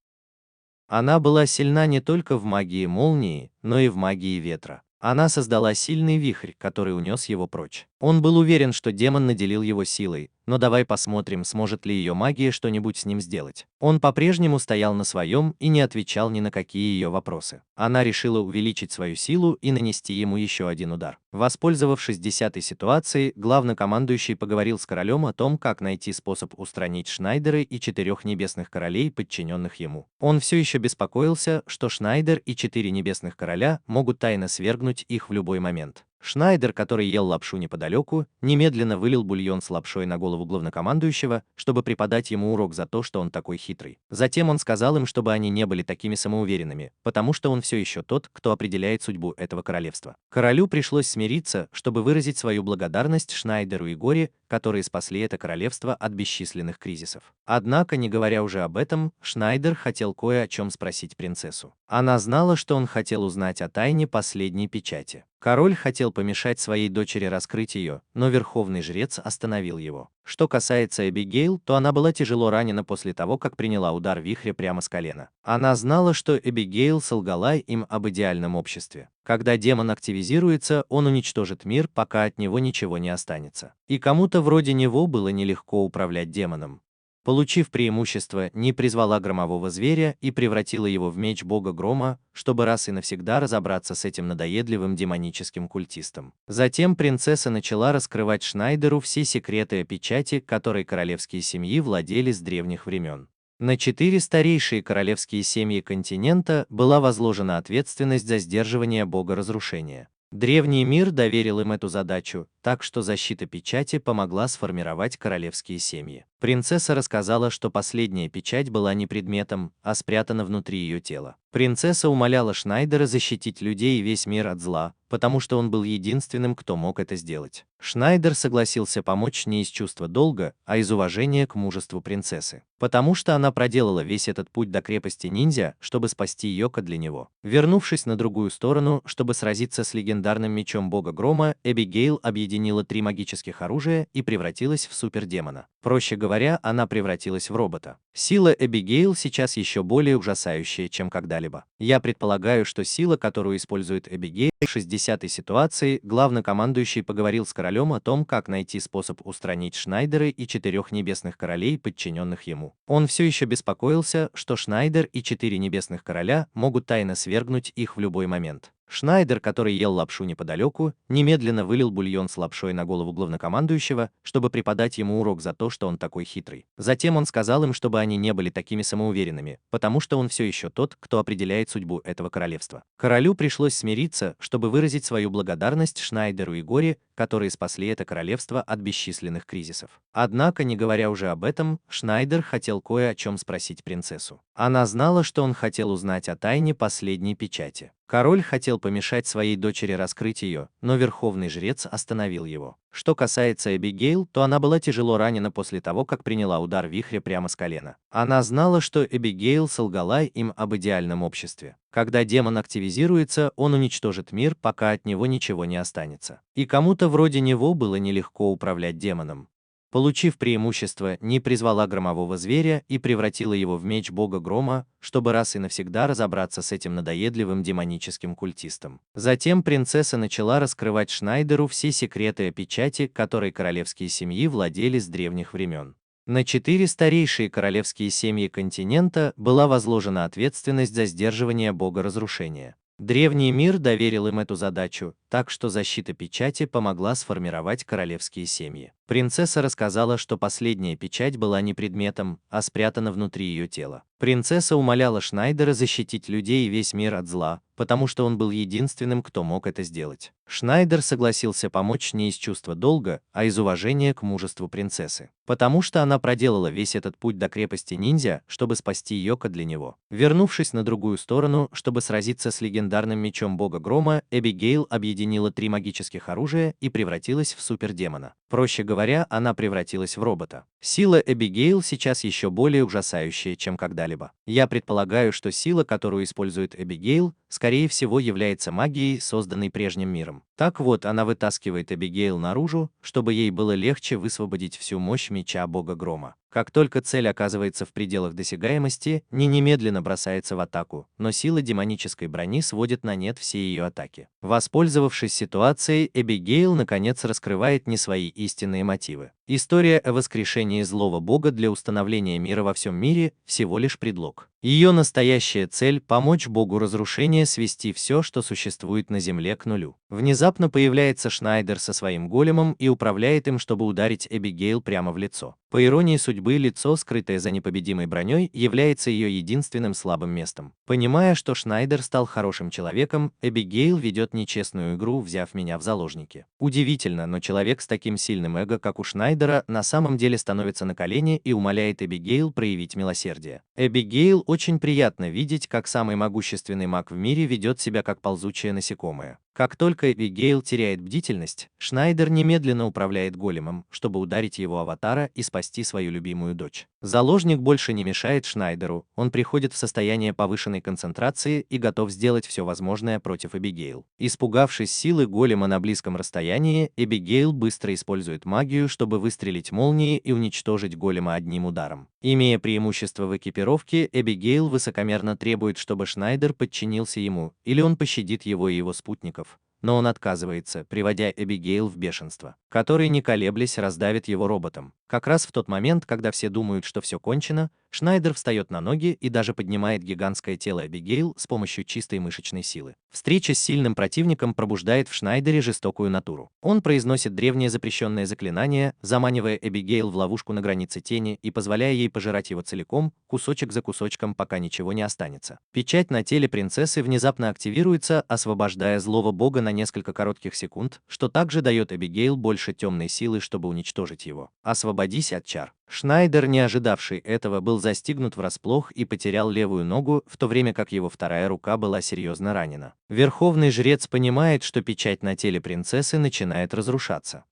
Она была сильна не только в магии молнии, но и в магии ветра. Она создала сильный вихрь, который унес его прочь. Он был уверен, что демон наделил его силой, но давай посмотрим, сможет ли ее магия что-нибудь с ним сделать. Он по-прежнему стоял на своем и не отвечал ни на какие ее вопросы. Она решила увеличить свою силу и нанести ему еще один удар. Воспользовавшись 10-й ситуацией, главнокомандующий поговорил с королем о том, как найти способ устранить Шнайдера и 4 небесных королей, подчиненных ему. Он все еще беспокоился, что Шнайдер и 4 небесных короля могут тайно свергнуть их в любой момент. Шнайдер, который ел лапшу неподалеку, немедленно вылил бульон с лапшой на голову главнокомандующего, чтобы преподать ему урок за то, что он такой хитрый. Затем он сказал им, чтобы они не были такими самоуверенными, потому что он все еще тот, кто определяет судьбу этого королевства. Королю пришлось смириться, чтобы выразить свою благодарность Шнайдеру и Горе, которые спасли это королевство от бесчисленных кризисов. Однако, не говоря уже об этом, Шнайдер хотел кое о чем спросить принцессу. Она знала, что он хотел узнать о тайне последней печати. Король хотел помешать своей дочери раскрыть ее, но верховный жрец остановил его. Что касается Эбигейл, то она была тяжело ранена после того, как приняла удар вихря прямо с колена. Она знала, что Эбигейл солгала им об идеальном обществе. Когда демон активизируется, он уничтожит мир, пока от него ничего не останется. И кому-то вроде него было нелегко управлять демоном. получив преимущество, не призвала громового зверя и превратила его в меч бога грома, чтобы раз и навсегда разобраться с этим надоедливым демоническим культистом. Затем принцесса начала раскрывать Шнайдеру все секреты о печати, которой королевские семьи владели с древних времен. На 4 старейшие королевские семьи континента была возложена ответственность за сдерживание бога разрушения. Древний мир доверил им эту задачу, так что защита печати помогла сформировать королевские семьи. Принцесса рассказала, что последняя печать была не предметом, а спрятана внутри ее тела. Принцесса умоляла Шнайдера защитить людей и весь мир от зла, потому что он был единственным, кто мог это сделать. Шнайдер согласился помочь не из чувства долга, а из уважения к мужеству принцессы. Потому что она проделала весь этот путь до крепости ниндзя, чтобы спасти Йоко для него. Вернувшись на другую сторону, чтобы сразиться с легендарным мечом бога грома, Эбигейл объединила 3 магических оружия и превратилась в супердемона. Проще говоря, она превратилась в робота. Сила Эбигейл сейчас еще более ужасающая, чем когда-либо. Я предполагаю, что сила, которую использует Эбигейл, в 60-й ситуации главнокомандующий поговорил с королем о том, как найти способ устранить Шнайдера и 4 небесных королей, подчиненных ему. Он все еще беспокоился, что Шнайдер и 4 небесных короля могут тайно свергнуть их в любой момент. Шнайдер, который ел лапшу неподалеку, немедленно вылил бульон с лапшой на голову главнокомандующего, чтобы преподать ему урок за то, что он такой хитрый. Затем он сказал им, чтобы они не были такими самоуверенными, потому что он все еще тот, кто определяет судьбу этого королевства. Королю пришлось смириться, чтобы выразить свою благодарность Шнайдеру и Горе, которые спасли это королевство от бесчисленных кризисов. Однако, не говоря уже об этом, Шнайдер хотел кое о чем спросить принцессу. Она знала, что он хотел узнать о тайне последней печати. Король хотел помешать своей дочери раскрыть ее, но верховный жрец остановил его. Что касается Эбигейл, то она была тяжело ранена после того, как приняла удар вихря прямо с колена. Она знала, что Эбигейл солгала им об идеальном обществе. Когда демон активизируется, он уничтожит мир, пока от него ничего не останется. И кому-то вроде него было нелегко управлять демоном. Получив преимущество, не призвала громового зверя и превратила его в меч бога грома, чтобы раз и навсегда разобраться с этим надоедливым демоническим культистом. Затем принцесса начала раскрывать Шнайдеру все секреты о печати, которой королевские семьи владели с древних времен. На 4 старейшие королевские семьи континента была возложена ответственность за сдерживание бога разрушения. Древний мир доверил им эту задачу, так что защита печати помогла сформировать королевские семьи. Принцесса рассказала, что последняя печать была не предметом, а спрятана внутри ее тела. Принцесса умоляла Шнайдера защитить людей и весь мир от зла, потому что он был единственным, кто мог это сделать. Шнайдер согласился помочь не из чувства долга, а из уважения к мужеству принцессы. Потому что она проделала весь этот путь до крепости ниндзя, чтобы спасти Йоко для него. Вернувшись на другую сторону, чтобы сразиться с легендарным мечом бога грома, Эбигейл объединила 3 магических оружия и превратилась в супердемона. Проще говоря, она превратилась в робота. Сила Эбигейл сейчас еще более ужасающая, чем когда-либо. Я предполагаю, что сила, которую использует Эбигейл, скорее всего является магией, созданной прежним миром. Так вот, она вытаскивает Эбигейл наружу, чтобы ей было легче высвободить всю мощь меча бога грома. Как только цель оказывается в пределах досягаемости, не немедленно бросается в атаку, но сила демонической брони сводит на нет все ее атаки. Воспользовавшись ситуацией, Эбигейл наконец раскрывает не свои истинные мотивы. История о воскрешении злого бога для установления мира во всем мире – всего лишь предлог. Ее настоящая цель – помочь богу разрушения свести все, что существует на земле, к нулю. Внезапно появляется Шнайдер со своим големом и управляет им, чтобы ударить Эбигейл прямо в лицо. По иронии судьбы, лицо, скрытое за непобедимой броней, является ее единственным слабым местом. Понимая, что Шнайдер стал хорошим человеком, Эбигейл ведет нечестную игру, взяв меня в заложники. Удивительно, но человек с таким сильным эго, как у Шнайдера, на самом деле становится на колени и умоляет Эбигейл проявить милосердие. Эбигейл очень приятно видеть, как самый могущественный маг в мире ведет себя как ползучее насекомое. Как только Эбигейл теряет бдительность, Шнайдер немедленно управляет големом, чтобы ударить его аватара и спасти свою любимую дочь. Заложник больше не мешает Шнайдеру, он приходит в состояние повышенной концентрации и готов сделать все возможное против Эбигейл. Испугавшись силы голема на близком расстоянии, Эбигейл быстро использует магию, чтобы выстрелить молнией и уничтожить голема одним ударом. Имея преимущество в экипировке, Эбигейл высокомерно требует, чтобы Шнайдер подчинился ему, или он пощадит его и его спутников. но он отказывается, приводя Эбигейл в бешенство, который, не колеблясь, раздавит его роботом. Как раз в тот момент, когда все думают, что все кончено, Шнайдер встает на ноги и даже поднимает гигантское тело Эбигейл с помощью чистой мышечной силы. Встреча с сильным противником пробуждает в Шнайдере жестокую натуру. Он произносит древнее запрещенное заклинание, заманивая Эбигейл в ловушку на границе тени и позволяя ей пожирать его целиком, кусочек за кусочком, пока ничего не останется. Печать на теле принцессы внезапно активируется, освобождая злого бога на несколько коротких секунд, что также дает Эбигейл больше темной силы, чтобы уничтожить его. Освободись от чар. Шнайдер, не ожидавший этого, был застигнут врасплох и потерял левую ногу, в то время как его вторая рука была серьезно ранена. Верховный жрец понимает, что печать на теле принцессы начинает разрушаться.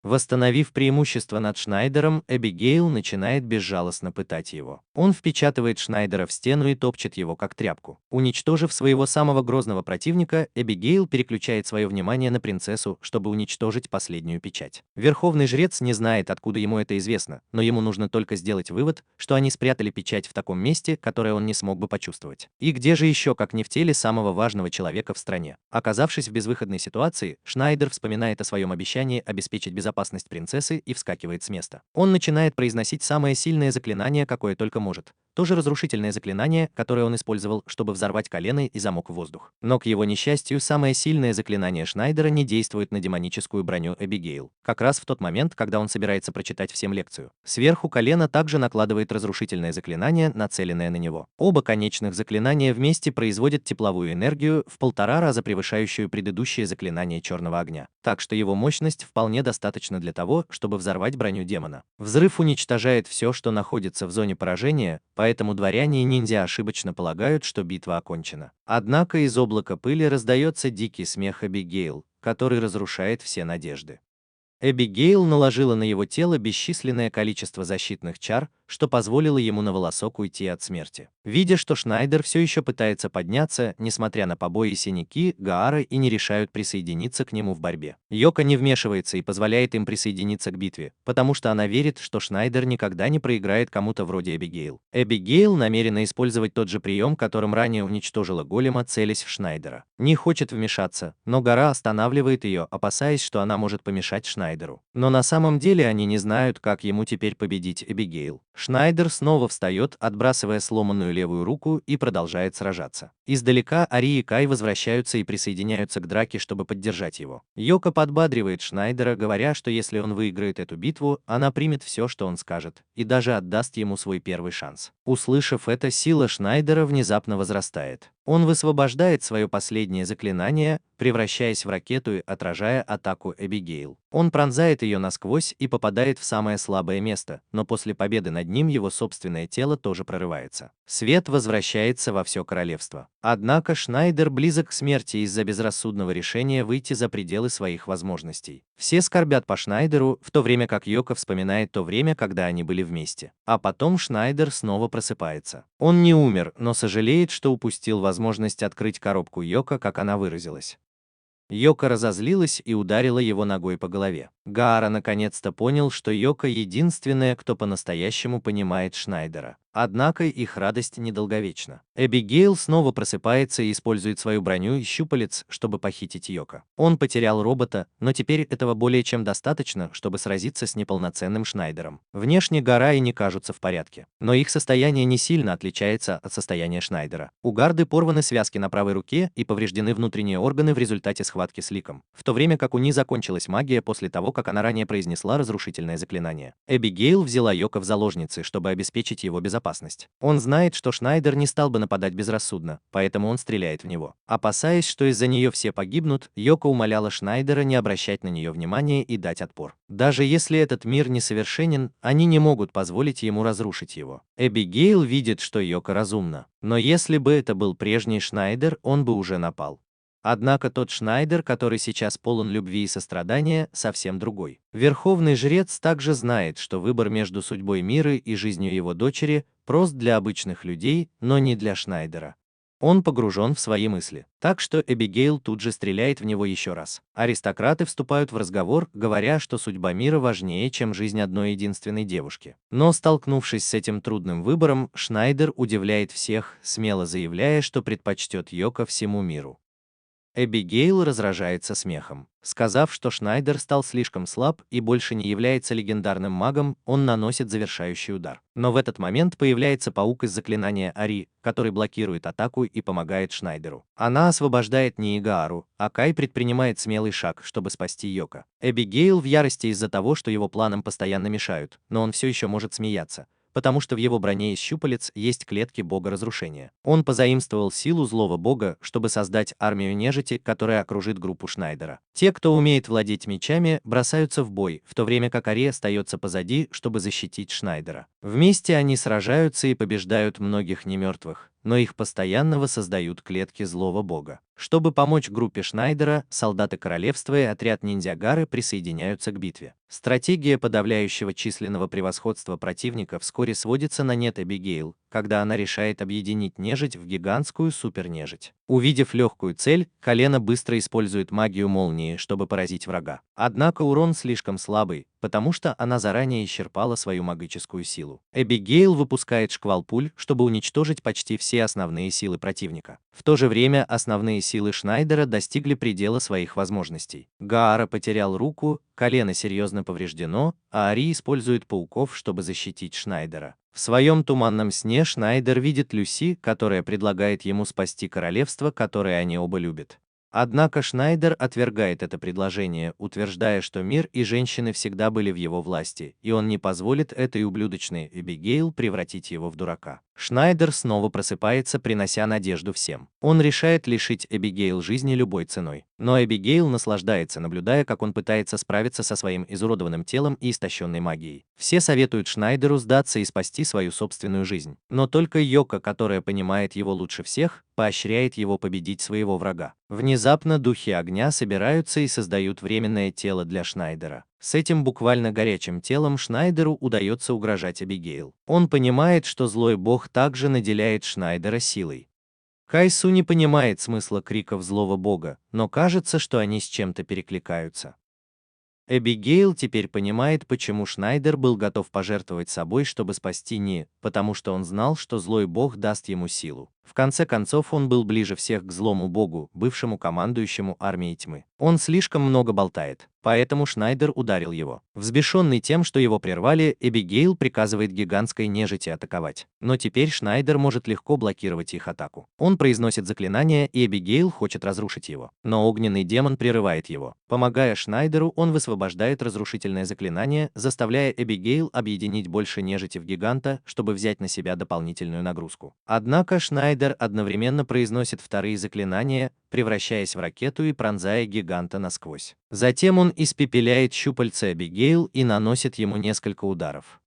Восстановив преимущество над Шнайдером, Эбигейл начинает безжалостно пытать его. Он впечатывает Шнайдера в стену и топчет его как тряпку. Уничтожив своего самого грозного противника, Эбигейл переключает свое внимание на принцессу, чтобы уничтожить последнюю печать. Верховный жрец не знает, откуда ему это известно, но ему нужно только сделать вывод, что они спрятали печать в таком месте, которое он не смог бы почувствовать. И где же еще, как не в теле самого важного человека в стране? Оказавшись в безвыходной ситуации, Шнайдер вспоминает о своем обещании обеспечить безопасность принцессы и вскакивает с места. Он начинает произносить самое сильное заклинание, какое только может. То же разрушительное заклинание, которое он использовал, чтобы взорвать колено и замок в воздух. Но, к его несчастью, самое сильное заклинание Шнайдера не действует на демоническую броню Эбигейл. Как раз в тот момент, когда он собирается прочитать всем лекцию. Сверху колено также накладывает разрушительное заклинание, нацеленное на него. Оба конечных заклинания вместе производят тепловую энергию в 1,5 раза превышающую предыдущее заклинание черного огня. Так что его мощность вполне достаточна для того, чтобы взорвать броню демона. Взрыв уничтожает все, что находится в зоне поражения, поэтому дворяне и ниндзя ошибочно полагают, что битва окончена. Однако из облака пыли раздается дикий смех Эбигейл, который разрушает все надежды. Эбигейл наложила на его тело бесчисленное количество защитных чар, что позволило ему на волосок уйти от смерти. Видя, что Шнайдер все еще пытается подняться, несмотря на побои и синяки, Гаара и не решают присоединиться к нему в борьбе. Йока не вмешивается и позволяет им присоединиться к битве, потому что она верит, что Шнайдер никогда не проиграет кому-то вроде Эбигейл. Эбигейл намерена использовать тот же прием, которым ранее уничтожила голема, целясь в Шнайдера. Не хочет вмешаться, но Гора останавливает ее, опасаясь, что она может помешать Шнайдеру. Но на самом деле они не знают, как ему теперь победить Эбигейл. Шнайдер снова встает, отбрасывая сломанную левую руку, и продолжает сражаться. Издалека Ари и Кай возвращаются и присоединяются к драке, чтобы поддержать его. Йока подбадривает Шнайдера, говоря, что если он выиграет эту битву, она примет все, что он скажет, и даже отдаст ему свой первый шанс. Услышав это, сила Шнайдера внезапно возрастает. Он высвобождает свое последнее заклинание, превращаясь в ракету и отражая атаку Эбигейл. Он пронзает ее насквозь и попадает в самое слабое место, но после победы над ним его собственное тело тоже прорывается. Свет возвращается во все королевство. Однако Шнайдер близок к смерти из-за безрассудного решения выйти за пределы своих возможностей. Все скорбят по Шнайдеру, в то время как Йока вспоминает то время, когда они были вместе. А потом Шнайдер снова просыпается. Он не умер, но сожалеет, что упустил возможность открыть коробку Йока, как она выразилась. Йока разозлилась и ударила его ногой по голове. Гаара наконец-то понял, что Йока единственная, кто по-настоящему понимает Шнайдера. Однако их радость недолговечна. Эбигейл снова просыпается и использует свою броню и щупалец, чтобы похитить Йока. Он потерял робота, но теперь этого более чем достаточно, чтобы сразиться с неполноценным Шнайдером. Внешне Гара и не кажутся в порядке, но их состояние не сильно отличается от состояния Шнайдера. У Гарды порваны связки на правой руке и повреждены внутренние органы в результате схватки с Ликом, в то время как у Ни закончилась магия после того, как она ранее произнесла разрушительное заклинание. Эбигейл взяла Йока в заложницы, чтобы обеспечить его безопасность. Он знает, что Шнайдер не стал бы нападать безрассудно, поэтому он стреляет в него. Опасаясь, что из-за нее все погибнут, Йока умоляла Шнайдера не обращать на нее внимания и дать отпор. Даже если этот мир несовершенен, они не могут позволить ему разрушить его. Эбигейл видит, что Йока разумна. Но если бы это был прежний Шнайдер, он бы уже напал. Однако тот Шнайдер, который сейчас полон любви и сострадания, совсем другой. Верховный жрец также знает, что выбор между судьбой мира и жизнью его дочери прост для обычных людей, но не для Шнайдера. Он погружен в свои мысли. Так что Эбигейл тут же стреляет в него еще раз. Аристократы вступают в разговор, говоря, что судьба мира важнее, чем жизнь одной единственной девушки. Но столкнувшись с этим трудным выбором, Шнайдер удивляет всех, смело заявляя, что предпочтет Йока всему миру. Эбигейл разражается смехом. Сказав, что Шнайдер стал слишком слаб и больше не является легендарным магом, он наносит завершающий удар. Но в этот момент появляется паук из заклинания Ари, который блокирует атаку и помогает Шнайдеру. Она освобождает Ниигаару, а Кай предпринимает смелый шаг, чтобы спасти Йоко. Эбигейл в ярости из-за того, что его планам постоянно мешают, но он все еще может смеяться, потому что в его броне из щупалец есть клетки бога разрушения. Он позаимствовал силу злого бога, чтобы создать армию нежити, которая окружит группу Шнайдера. Те, кто умеет владеть мечами, бросаются в бой, в то время как Ари остается позади, чтобы защитить Шнайдера. Вместе они сражаются и побеждают многих немертвых, но их постоянно воссоздают клетки злого бога. Чтобы помочь группе Шнайдера, солдаты королевства и отряд ниндзягары присоединяются к битве. Стратегия подавляющего численного превосходства противника вскоре сводится на нет Эбигейл, когда она решает объединить нежить в гигантскую супернежить. Увидев легкую цель, Колено быстро использует магию молнии, чтобы поразить врага. Однако урон слишком слабый, потому что она заранее исчерпала свою магическую силу. Эбигейл выпускает шквал пуль, чтобы уничтожить почти все основные силы противника. В то же время основные силы Шнайдера достигли предела своих возможностей. Гаара потерял руку, колено серьезно повреждено, а Ари использует пауков, чтобы защитить Шнайдера. В своем туманном сне Шнайдер видит Люси, которая предлагает ему спасти королевство, которое они оба любят. Однако Шнайдер отвергает это предложение, утверждая, что мир и женщины всегда были в его власти, и он не позволит этой ублюдочной Эбигейл превратить его в дурака. Шнайдер снова просыпается, принося надежду всем. Он решает лишить Эбигейл жизни любой ценой. Но Эбигейл наслаждается, наблюдая, как он пытается справиться со своим изуродованным телом и истощенной магией. Все советуют Шнайдеру сдаться и спасти свою собственную жизнь. Но только Йоко, которая понимает его лучше всех, поощряет его победить своего врага. Внезапно духи огня собираются и создают временное тело для Шнайдера. С этим буквально горячим телом Шнайдеру удается угрожать Эбигейл. Он понимает, что злой бог также наделяет Шнайдера силой. Кайсу не понимает смысла криков злого бога, но кажется, что они с чем-то перекликаются. Эбигейл теперь понимает, почему Шнайдер был готов пожертвовать собой, чтобы спасти Ни, потому что он знал, что злой бог даст ему силу. В конце концов, он был ближе всех к злому богу, бывшему командующему армией тьмы. Он слишком много болтает, поэтому Шнайдер ударил его. Взбешенный тем, что его прервали, Эбигейл приказывает гигантской нежити атаковать. Но теперь Шнайдер может легко блокировать их атаку. Он произносит заклинание, и Эбигейл хочет разрушить его. Но огненный демон прерывает его. Помогая Шнайдеру, он высвобождает разрушительное заклинание, заставляя Эбигейл объединить больше нежити в гиганта, чтобы взять на себя дополнительную нагрузку. Однако Шнайдер одновременно произносит вторые заклинания, превращаясь в ракету и пронзая гиганта насквозь. Затем он испепеляет щупальца Эбигейл и наносит ему несколько ударов.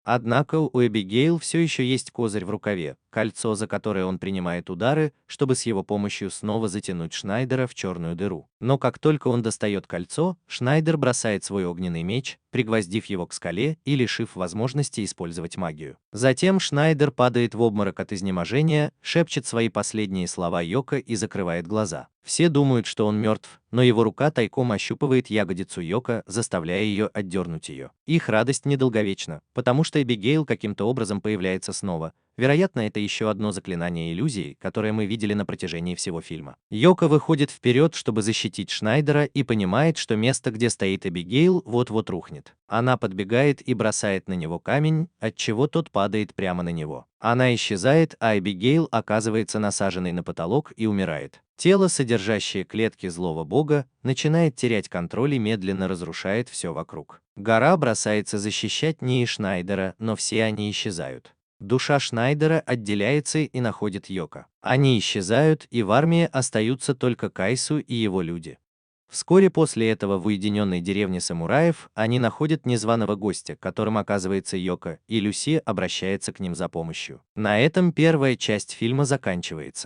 Однако у Эбигейл все еще есть козырь в рукаве, кольцо, за которое он принимает удары, чтобы с его помощью снова затянуть Шнайдера в черную дыру. Но как только он достает кольцо, Шнайдер бросает свой огненный меч, пригвоздив его к скале и лишив возможности использовать магию. Затем Шнайдер падает в обморок от изнеможения, шепчет свои последние слова Йоко и закрывает глаза. Все думают, что он мертв, но его рука тайком ощупывает ягодицу Йоко, заставляя ее отдернуть ее. Их радость недолговечна, потому что Эбигейл каким-то образом появляется снова. Вероятно, это еще одно заклинание иллюзии, которое мы видели на протяжении всего фильма. Йоко выходит вперед, чтобы защитить Шнайдера, и понимает, что место, где стоит Эбигейл, вот-вот рухнет. Она подбегает и бросает на него камень, отчего тот падает прямо на него. Она исчезает, а Эбигейл оказывается насаженной на потолок и умирает. Тело, содержащее клетки злого бога, начинает терять контроль и медленно разрушает все вокруг. Гора бросается защищать Ни и Шнайдера, но все они исчезают. Душа Шнайдера отделяется и находит Йоко. Они исчезают, и в армии остаются только Кайсу и его люди. Вскоре после этого в уединенной деревне самураев они находят незваного гостя, которым оказывается Йоко, и Люси обращается к ним за помощью. На этом первая часть фильма заканчивается.